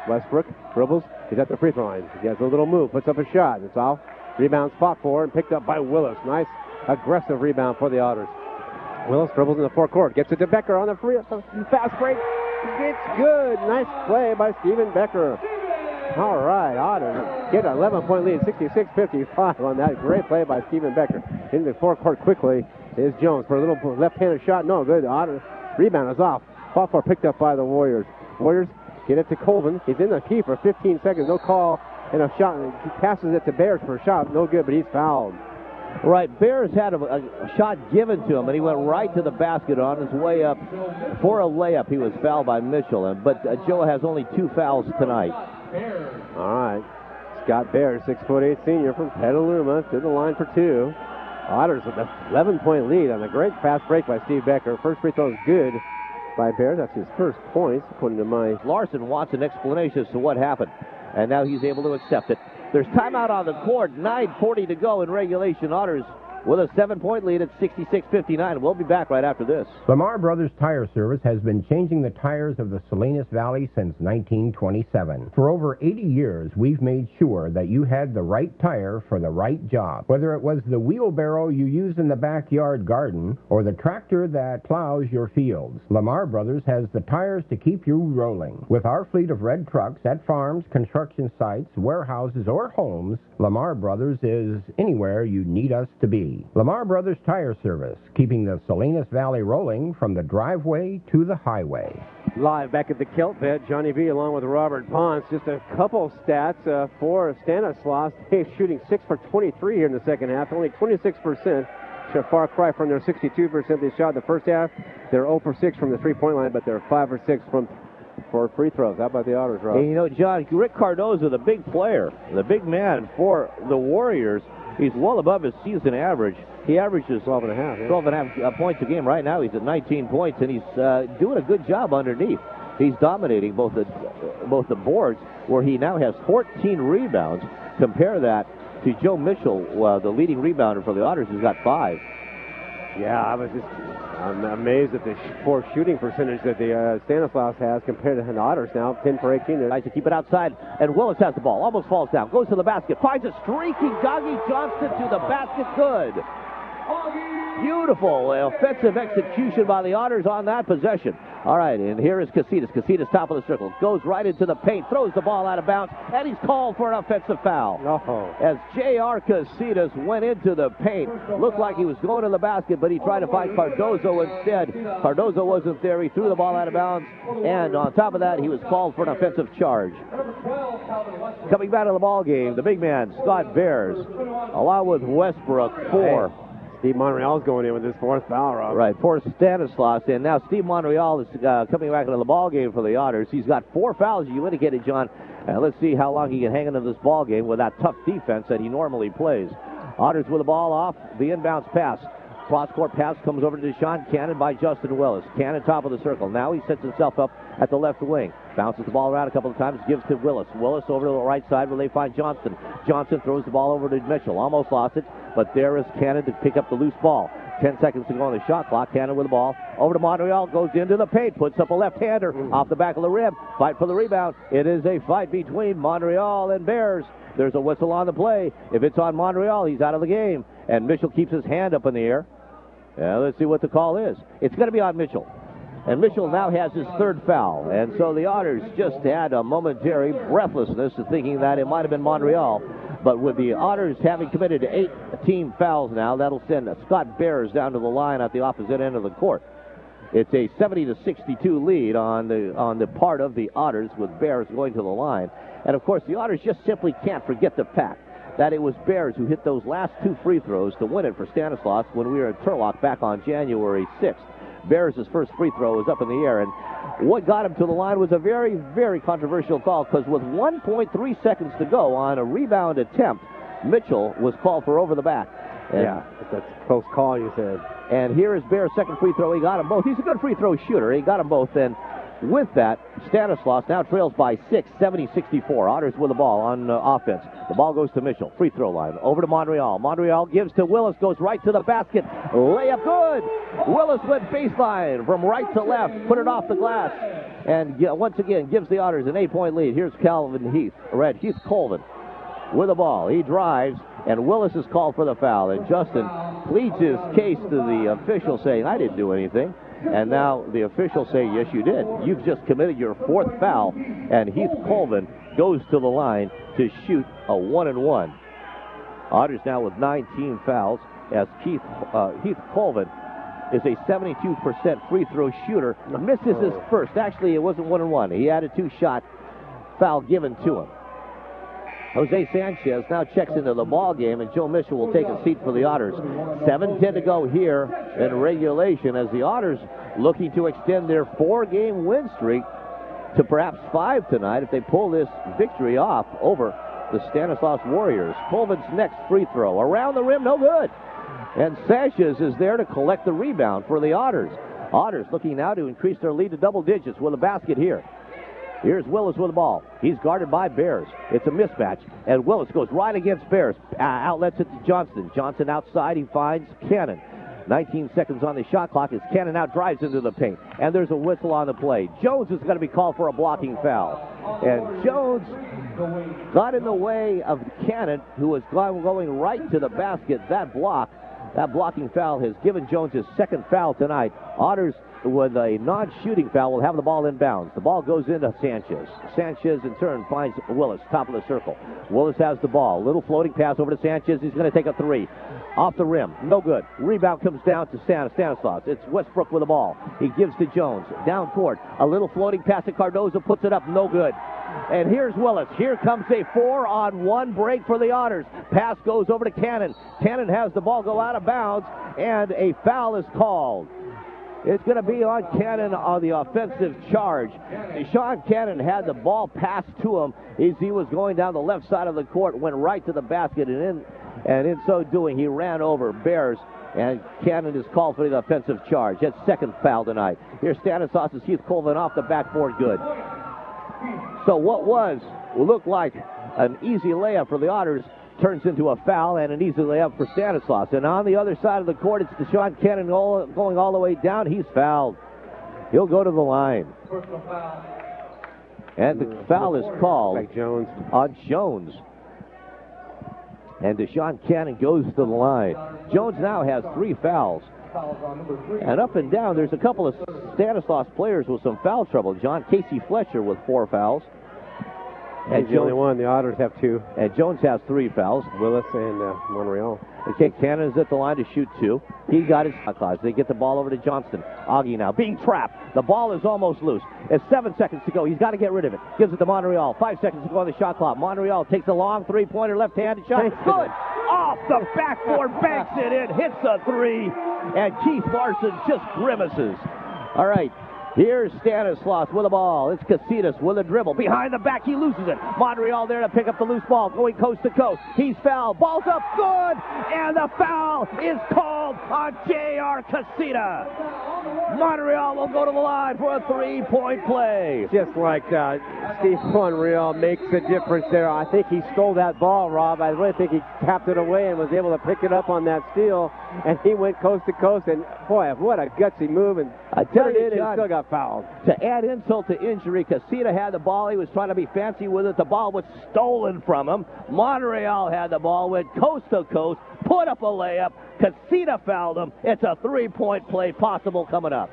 Westbrook dribbles. He's at the free throw line. He has a little move, puts up a shot. It's off. Rebounds fought for and picked up by Willis. Nice aggressive rebound for the Otters. Willis dribbles in the forecourt. Gets it to Becker on the fast break. It's good. Nice play by Stephen Becker. All right, Otters get an 11-point lead, 66-55 on that great play by Stephen Becker. In the forecourt quickly is Jones for a little left-handed shot. No good. Otters rebound is off. Fought for, picked up by the Warriors. Warriors get it to Colvin. He's in the key for 15 seconds. No call and a shot. He passes it to Bears for a shot. No good, but he's fouled. Right, Bears had a shot given to him, and he went right to the basket on his way up for a layup. He was fouled by Mitchell, but Joe has only 2 fouls tonight. All right, Scott Bears, 6'8" senior from Petaluma, to the line for 2. Otters with a 11-point lead on a great fast break by Steve Becker. First free throw is good by Bears. That's his first points, according to my... Larson wants an explanation as to what happened, and now he's able to accept it. There's timeout on the court, 9:40 to go in regulation. Otters with a 7-point lead at 66-59. We'll be back right after this. Lamar Brothers Tire Service has been changing the tires of the Salinas Valley since 1927. For over 80 years, we've made sure that you had the right tire for the right job. Whether it was the wheelbarrow you use in the backyard garden or the tractor that plows your fields, Lamar Brothers has the tires to keep you rolling. With our fleet of red trucks at farms, construction sites, warehouses, or homes, Lamar Brothers is anywhere you need us to be. Lamar Brothers Tire Service, keeping the Salinas Valley rolling from the driveway to the highway. Live back at the Kilt Bed, Johnny V along with Robert Ponce. Just a couple stats for Stanislaus. He's shooting 6 for 23 here in the second half, only 26%. A far cry from their 62% they shot in the first half. They're 0 for 6 from the three-point line, but they're 5 for 6 for free throws. How about the Otters, Rob? And you know, John, Rick Cardozo, the big player, the big man for the Warriors, he's well above his season average. He averages 12 and a half. 12 and a half points a game. Right now he's at 19 points, and he's doing a good job underneath. He's dominating both the boards, where he now has 14 rebounds. Compare that to Joe Mitchell, the leading rebounder for the Otters, who's got 5. Yeah, I'm amazed at the poor shooting percentage that the Stanislaus has compared to the Otters now, 10 for 18. Nice to keep it outside, and Willis has the ball, almost falls down, goes to the basket, finds a streaking Doggy Johnston to the basket, good. Beautiful offensive execution by the Otters on that possession. All right, and here is Cassita. Cassita's top of the circle. Goes right into the paint, throws the ball out of bounds, and he's called for an offensive foul. Oh. As J.R. Cassitas went into the paint, looked like he was going to the basket, but he tried to find Cardozo instead. Cardozo wasn't there. He threw the ball out of bounds, and on top of that, he was called for an offensive charge. Coming back to the ball game, the big man, Scott Bears, along with Westbrook, 4. Steve Monreal's going in with his 4th foul, Rob. Right, for Stanislaus. And now Steve Monreal is coming back into the ball game for the Otters. He's got 4 fouls, you indicated, John. Let's see how long he can hang into this ball game with that tough defense that he normally plays. Otters with the ball off, the inbounds pass. Cross-court pass comes over to Deshaun Cannon by Justin Willis. Cannon top of the circle. Now he sets himself up at the left wing. Bounces the ball around a couple of times, gives to Willis. Willis over to the right side where they find Johnston. Johnston throws the ball over to Mitchell. Almost lost it, but there is Cannon to pick up the loose ball. 10 seconds to go on the shot clock. Cannon with the ball. Over to Monreal. Goes into the paint. Puts up a left-hander off the back of the rim. Fight for the rebound. It is a fight between Monreal and Bears. There's a whistle on the play. If it's on Monreal, he's out of the game. And Mitchell keeps his hand up in the air. Let's see what the call is. It's going to be on Mitchell. And Mitchell now has his 3rd foul. And so the Otters just had a momentary breathlessness of thinking that it might have been Monreal. But with the Otters having committed 8 team fouls now, that'll send Scott Bears down to the line at the opposite end of the court. It's a 70-62 lead on the part of the Otters, with Bears going to the line. And, of course, the Otters just simply can't forget the fact that it was Bears who hit those last 2 free throws to win it for Stanislaus when we were at Turlock back on January 6th. Bears' first free throw was up in the air, and what got him to the line was a very, very controversial call, because with 1.3 seconds to go on a rebound attempt, Mitchell was called for over the back. And yeah, that's a close call, you said. And here is Bears' second free throw. He got them both. He's a good free throw shooter. He got them both, and with that, Stanislaus now trails by 6, 70-64. Otters with the ball on offense. The ball goes to Mitchell. Free throw line. Over to Monreal. Monreal gives to Willis. Goes right to the basket. Layup good. Willis went baseline from right to left. Put it off the glass. And once again gives the Otters an 8-point lead. Here's Heath Colvin with the ball. He drives, and Willis is called for the foul. And Justin pleads his case to the official, saying, I didn't do anything. And now the officials say, yes, you did. You've just committed your 4th foul. And Heath Colvin goes to the line to shoot a 1-and-1. Otters now with 19 fouls, as Heath Colvin is a 72% free throw shooter. Misses his first. Actually, it wasn't 1-and-1. He had a 2-shot foul given to him. Jose Sanchez now checks into the ball game, and Joe Mitchell will take a seat for the Otters. 7:10 to go here in regulation, as the Otters looking to extend their 4-game win streak to perhaps 5 tonight if they pull this victory off over the Stanislaus Warriors. Colvin's next free throw around the rim, no good. And Sanchez is there to collect the rebound for the Otters. Otters looking now to increase their lead to double digits with a basket here. Here's Willis with the ball. He's guarded by Bears. It's a mismatch, and Willis goes right against Bears. Outlets it to Johnston. Johnson outside. He finds Cannon. 19 seconds on the shot clock as Cannon now drives into the paint. And there's a whistle on the play. Jones is going to be called for a blocking foul. And Jones got in the way of Cannon, who was going right to the basket. That blocking foul has given Jones his second foul tonight. Otters, with a non-shooting foul, will have the ball inbounds. The ball goes into Sanchez. Sanchez, in turn, finds Willis, top of the circle. Willis has the ball. Little floating pass over to Sanchez. He's going to take a three. Off the rim. No good. Rebound comes down to Stanislaus. It's Westbrook with the ball. He gives to Jones. Down court. A little floating pass to Cardozo. Puts it up. No good. And here's Willis. Here comes a 4-on-1 break for the Otters. Pass goes over to Cannon. Cannon has the ball go out of bounds, and a foul is called. It's going to be on Cannon on the offensive charge. Deshaun Cannon had the ball passed to him as he was going down the left side of the court, went right to the basket, and in so doing, he ran over Bears, and Cannon is called for the offensive charge. That's second foul tonight. Here's Stanislaus as Heath Colvin off the backboard, good. So what looked like an easy layup for the Otters turns into a foul and an easy layup for Stanislaus. And on the other side of the court, it's Deshaun Cannon going all the way down. He's fouled. He'll go to the line. And the foul is called on Jones. And Deshaun Cannon goes to the line. Jones now has 3 fouls. And up and down, there's a couple of Stanislaus players with some foul trouble. Casey Fletcher with 4 fouls. And the only one. The Otters have 2. And Jones has 3 fouls. Willis and Monreal. Okay, Cannon's at the line to shoot 2. He got his shot clock. They get the ball over to Johnston. Augie now being trapped. The ball is almost loose. It's 7 seconds to go. He's got to get rid of it. Gives it to Monreal. 5 seconds to go on the shot clock. Monreal takes a long three-pointer, left-handed shot. Good. Off the backboard, banks it in, hits a 3, and Keith Larson just grimaces. All right. Here's Stanislaus with the ball. It's Cassita with a dribble. Behind the back, he loses it. Monreal there to pick up the loose ball, going coast to coast. He's fouled. Ball's up, good! And the foul is called on J.R. Cassita. Monreal will go to the line for a 3-point play. Just like Steve Monreal makes a difference there. I think he stole that ball, Rob. I really think he tapped it away and was able to pick it up on that steal. And he went coast to coast, and boy, what a gutsy move, and I tell you, John, still got fouled. To add insult to injury, Cassita had the ball. He was trying to be fancy with it. The ball was stolen from him. Monreal had the ball, went coast to coast, put up a layup. Cassita fouled him. It's a 3-point play possible coming up.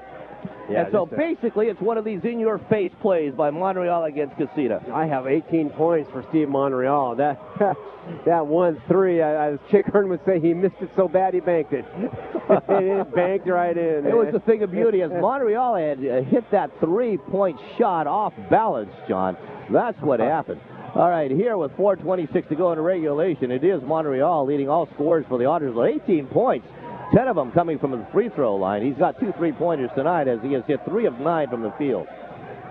Yeah, and so basically it's one of these in-your-face plays by Monreal against Cassita. I have 18 points for Steve Monreal. That 1-3, as Chick Hearn would say, he missed it so bad he banked it. It banked right in. It was a thing of beauty as Monreal had hit that 3-point shot off balance, John. That's what happened. All right, here with 4:26 to go in regulation, it is Monreal leading all scorers for the Otters with 18 points. 10 of them coming from the free throw line. He's got 2 3-pointers tonight as he has hit 3 of 9 from the field.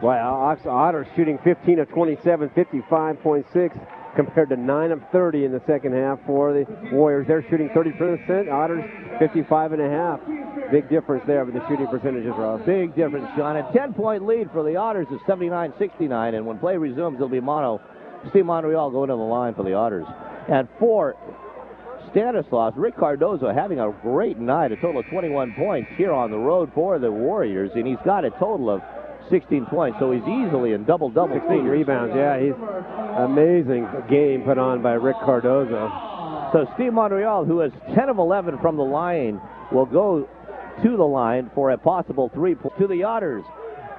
Well, Otters shooting 15 of 27, 55.6 compared to 9 of 30 in the second half for the Warriors. They're shooting 30%. Otters 55.5. Big difference there with the shooting percentages, Rob. Big difference, John. A 10-point lead for the Otters is 79-69, and when play resumes, it'll be Steve Monreal going to the line for the Otters. And for Stanislaus, Rick Cardozo having a great night, a total of 21 points here on the road for the Warriors, and he's got a total of 16 points, so he's easily in double-double. 16 rebounds, yeah, he's amazing game put on by Rick Cardozo. So Steve Monreal, who is 10 of 11 from the line, will go to the line for a possible 3-point to the Otters.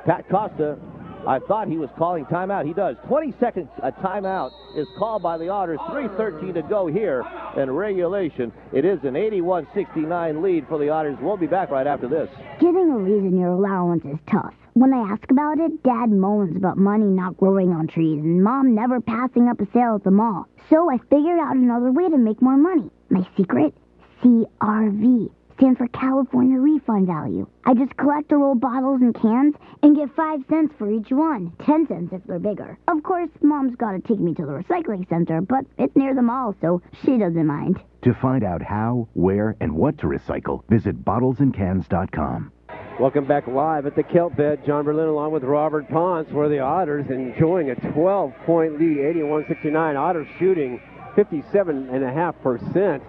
Pat Costa, I thought he was calling timeout. He does. 20-second timeout is called by the Otters. 3:13 to go here in regulation. It is an 81-69 lead for the Otters. We'll be back right after this. Getting a raise in your allowance is tough. When I ask about it, Dad moans about money not growing on trees and Mom never passing up a sale at the mall. So I figured out another way to make more money. My secret? CRV. Stands for California Refund Value. I just collect the rolled bottles and cans and get 5 cents for each one. 10 cents if they're bigger. Of course, Mom's got to take me to the recycling center, but it's near the mall, so she doesn't mind. To find out how, where, and what to recycle, visit bottlesandcans.com. Welcome back live at the Kelp Bed. John Berlin along with Robert Ponce, where the Otters enjoying a 12-point lead, 81-69. Otters shooting 57.5%.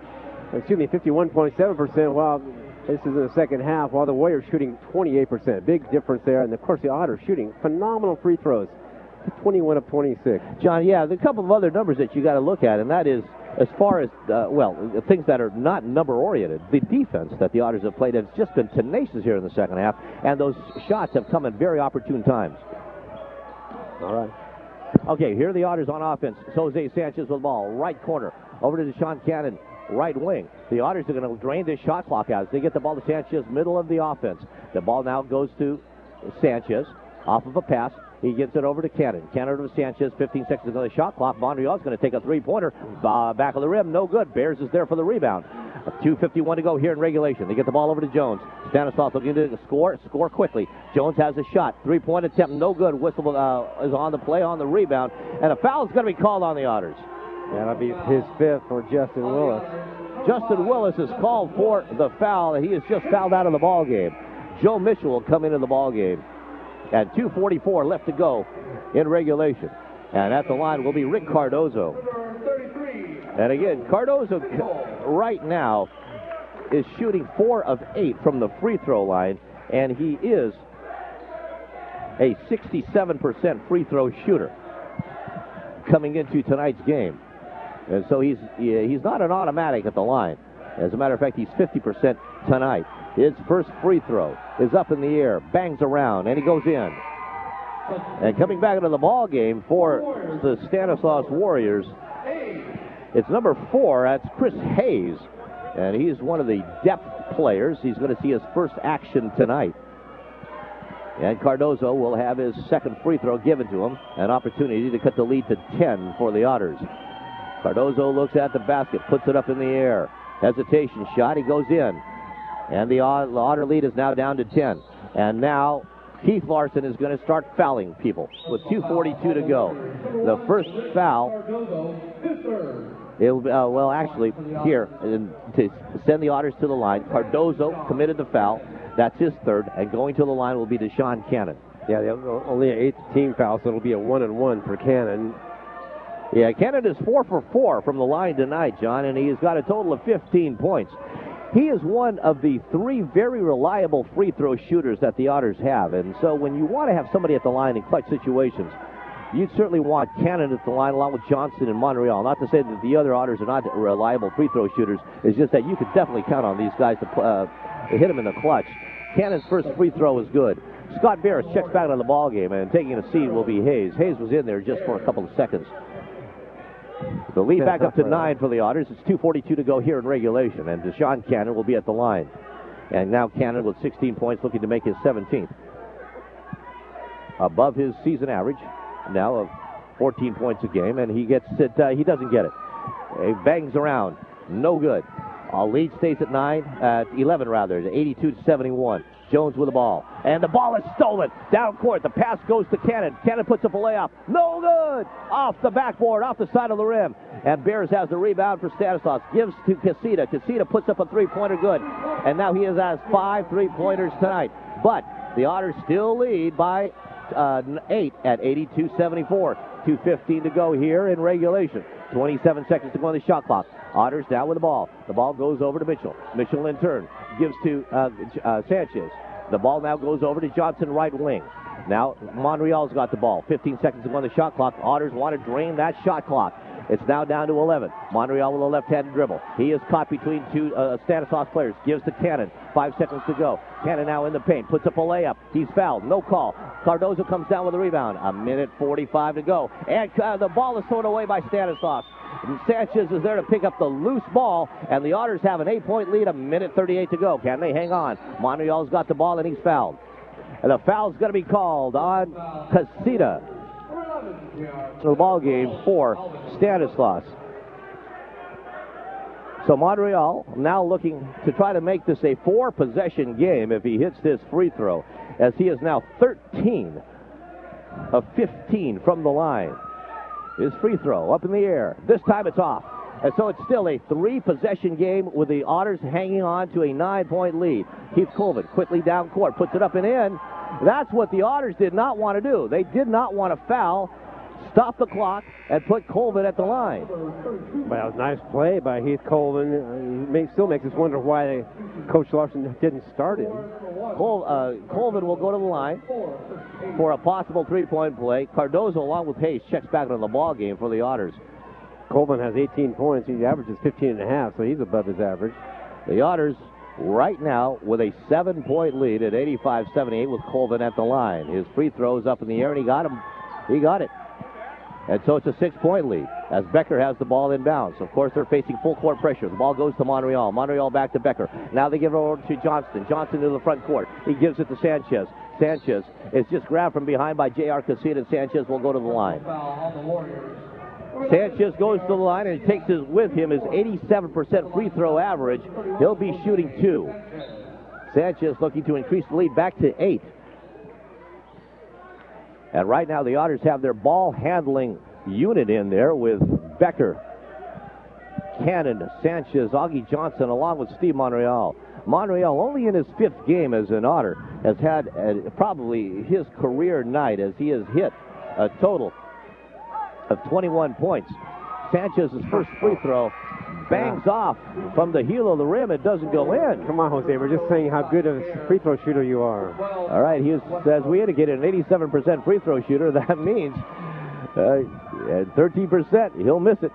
Excuse me, 51.7%, while this is in the second half, while the Warriors shooting 28%. Big difference there. And, of course, the Otters shooting phenomenal free throws, 21 of 26. John, yeah, there's a couple of other numbers that you got to look at, and that is as far as, things that are not number-oriented. The defense that the Otters have played has just been tenacious here in the second half, and those shots have come at very opportune times. All right. Okay, here are the Otters on offense. Jose Sanchez with the ball, right corner, over to Deshaun Cannon, right wing. The Otters are going to drain this shot clock out as they get the ball to Sanchez, middle of the offense. The ball now goes to Sanchez, off of a pass. He gets it over to Cannon. Cannon to Sanchez, 15 seconds on the shot clock. Montreal's going to take a three-pointer. Back of the rim, no good. Bears is there for the rebound. 2:51 to go here in regulation. They get the ball over to Jones. Stanislaus looking to score quickly. Jones has a shot. Three-point attempt, no good. Whistle is on the play, on the rebound. And a foul is going to be called on the Otters. That'll be his fifth for Justin Willis. Justin Willis is called for the foul. He is just fouled out of the ball game. Joe Mitchell will come into the ball game. And 2:44 left to go in regulation. And at the line will be Rick Cardozo. And again, Cardozo right now is shooting 4 of 8 from the free throw line. And he is a 67% free throw shooter coming into tonight's game. And so he's not an automatic at the line. As a matter of fact, he's 50% tonight. His first free throw is up in the air, bangs around, and he goes in. And coming back into the ball game for the Stanislaus Warriors, it's number 4. That's Chris Hayes, and he's one of the depth players. He's going to see his first action tonight. And Cardozo will have his second free throw given to him, an opportunity to cut the lead to 10 for the Otters. Cardozo looks at the basket, puts it up in the air. Hesitation shot, he goes in. And the Otter lead is now down to 10. And now Keith Larson is going to start fouling people with 2:42 to go. The first foul, here, to send the Otters to the line, Cardozo committed the foul. That's his third. And going to the line will be Deshaun Cannon. Yeah, only an 8th team foul, so it'll be a 1-and-1 for Cannon. Yeah, Cannon is 4 for 4 from the line tonight, John, and he has got a total of 15 points. He is one of the 3 very reliable free throw shooters that the Otters have. And so when you want to have somebody at the line in clutch situations, you'd certainly want Cannon at the line along with Johnson and Montreal. Not to say that the other Otters are not reliable free throw shooters. It's just that you could definitely count on these guys to hit them in the clutch. Cannon's first free throw is good. Scott Barris checks back on the ball game, and taking a seat will be Hayes. Hayes was in there just for a couple of seconds. The lead back up to 9 for the Otters. It's 2:42 to go here in regulation, and Deshaun Cannon will be at the line. And now Cannon with 16 points, looking to make his 17th. Above his season average, now of 14 points a game, and he gets it. He doesn't get it. He bangs around, no good. Our lead stays at 11 rather, 82-71. Jones with the ball, and the ball is stolen down court. The pass goes to Cannon. Cannon puts up a layup, no good. Off the backboard, off the side of the rim, and Bears has the rebound for Stanislaus. Gives to Cassita. Cassita puts up a three-pointer, good. And now he has 5 3-pointers tonight. But the Otters still lead by 8 at 82-74. 2:15 to go here in regulation. 27 seconds to go on the shot clock. Otters down with the ball. The ball goes over to Mitchell. Mitchell in turn gives to Sanchez. The ball now goes over to Johnson, right wing. Now Montreal's got the ball. 15 seconds to go on the shot clock. Otters want to drain that shot clock. It's now down to 11. Montreal with a left-handed dribble. He is caught between 2 Stanislaus players. Gives to Cannon. 5 seconds to go. Cannon now in the paint. Puts up a layup. He's fouled. No call. Cardozo comes down with a rebound. 1:45 to go. And the ball is thrown away by Stanislaus. Sanchez is there to pick up the loose ball, and the Otters have an 8-point lead. 1:38 to go. Can they hang on? Montreal's got the ball, and he's fouled. And the foul's going to be called on Cassita. The ball game for Stanislaus. So Montreal now looking to try to make this a 4-possession game if he hits this free throw, as he is now 13 of 15 from the line. His free throw up in the air. This time it's off. And so it's still a 3-possession game with the Otters hanging on to a 9-point lead. Keith Colvin quickly down court, puts it up and in. That's what the Otters did not want to do. They did not want to foul, stop the clock, and put Colvin at the line. Well, that was a nice play by Heath Colvin. Still makes us wonder why Coach Larson didn't start him. Colvin will go to the line for a possible 3-point play. Cardozo, along with Hayes, checks back into the ball game for the Otters. Colvin has 18 points. He averages 15.5, so he's above his average. The Otters right now with a 7-point lead at 85-78 with Colvin at the line. His free throw's up in the air, and he got him. He got it. And so it's a 6-point lead as Becker has the ball inbounds. Of course, they're facing full court pressure. The ball goes to Montreal. Montreal back to Becker. Now they give it over to Johnston. Johnston to the front court. He gives it to Sanchez. Sanchez is just grabbed from behind by J.R. Cassita, and Sanchez will go to the line. Sanchez goes to the line and takes with him his 87% free throw average. He'll be shooting 2. Sanchez looking to increase the lead back to 8. And right now the Otters have their ball handling unit in there with Becker, Cannon, Sanchez, Augie Johnson, along with Steve Montreal. Montreal, only in his 5th game as an Otter, has had probably his career night as he has hit a total of 21 points. Sanchez's first free throw bangs off from the heel of the rim. It doesn't go in. Come on, Jose. We're just saying how good of a free throw shooter you are. All right. He is, as we indicated, an 87% free throw shooter. That means at 13%, he'll miss it.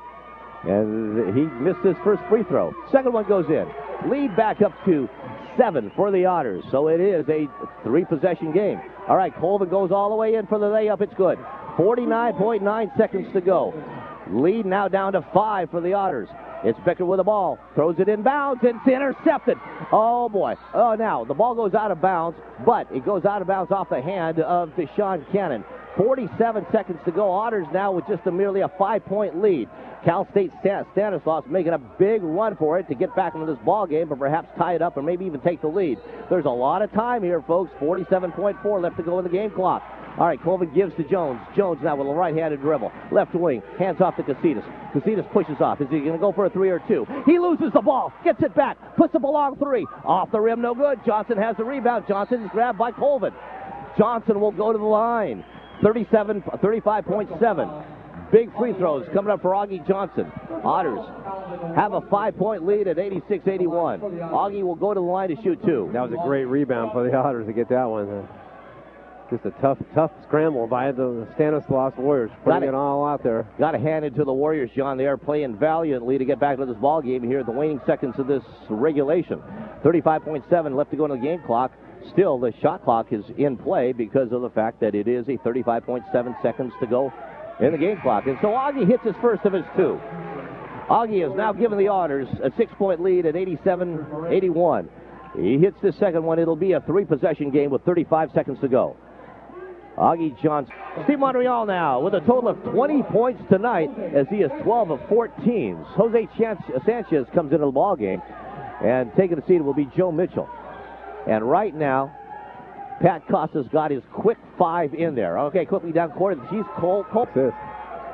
And he missed his first free throw. Second one goes in. Lead back up to 7 for the Otters. So it is a 3-possession game. All right. Colvin goes all the way in for the layup. It's good. 49.9 seconds to go. Lead now down to 5 for the Otters. It's Becker with the ball. Throws it in bounds. It's intercepted. Oh, boy. Oh, now the ball goes out of bounds, but it goes out of bounds off the hand of Deshaun Cannon. 47 seconds to go. Otters now with just merely a 5-point lead. Cal State Stanislaus making a big run for it to get back into this ball game, but perhaps tie it up or maybe even take the lead. There's a lot of time here, folks. 47.4 left to go in the game clock. All right, Colvin gives to Jones. Jones now with a right-handed dribble. Left wing, hands off to Cassitas. Cassitas pushes off. Is he going to go for a 3 or 2? He loses the ball, gets it back, puts up a long 3. Off the rim, no good. Johnson has the rebound. Johnson is grabbed by Colvin. Johnson will go to the line. 35.7. Big free throws coming up for Augie Johnson. Otters have a 5-point lead at 86-81. Augie will go to the line to shoot 2. That was a great rebound for the Otters to get that one. Just a tough scramble by the Stanislaus Warriors, putting it all out there. Got to hand it to the Warriors, John. They are playing valiantly to get back to this ball game here at the waning seconds of this regulation. 35.7 left to go in the game clock. Still, the shot clock is in play because of the fact that it is a 35.7 seconds to go in the game clock. And so Augie hits his first of his 2. Augie has now given the Otters a 6-point lead at 87-81. He hits this second one. It'll be a 3-possession game with 35 seconds to go. Augie Johnson. Steve Montreal now with a total of 20 points tonight as he is 12 of 14. Jose Sanchez comes into the ball game, and taking the seat will be Joe Mitchell. And right now, Pat Costa's got his quick 5 in there. Okay, quickly down court. He's Cole.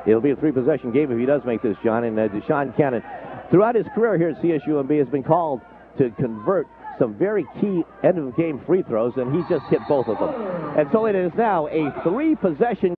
It'll be a 3-possession game if he does make this, John. And Deshaun Cannon, throughout his career here at CSUMB, has been called to convert some very key end-of-game free throws, and he just hit both of them. And so it is now a 3-possession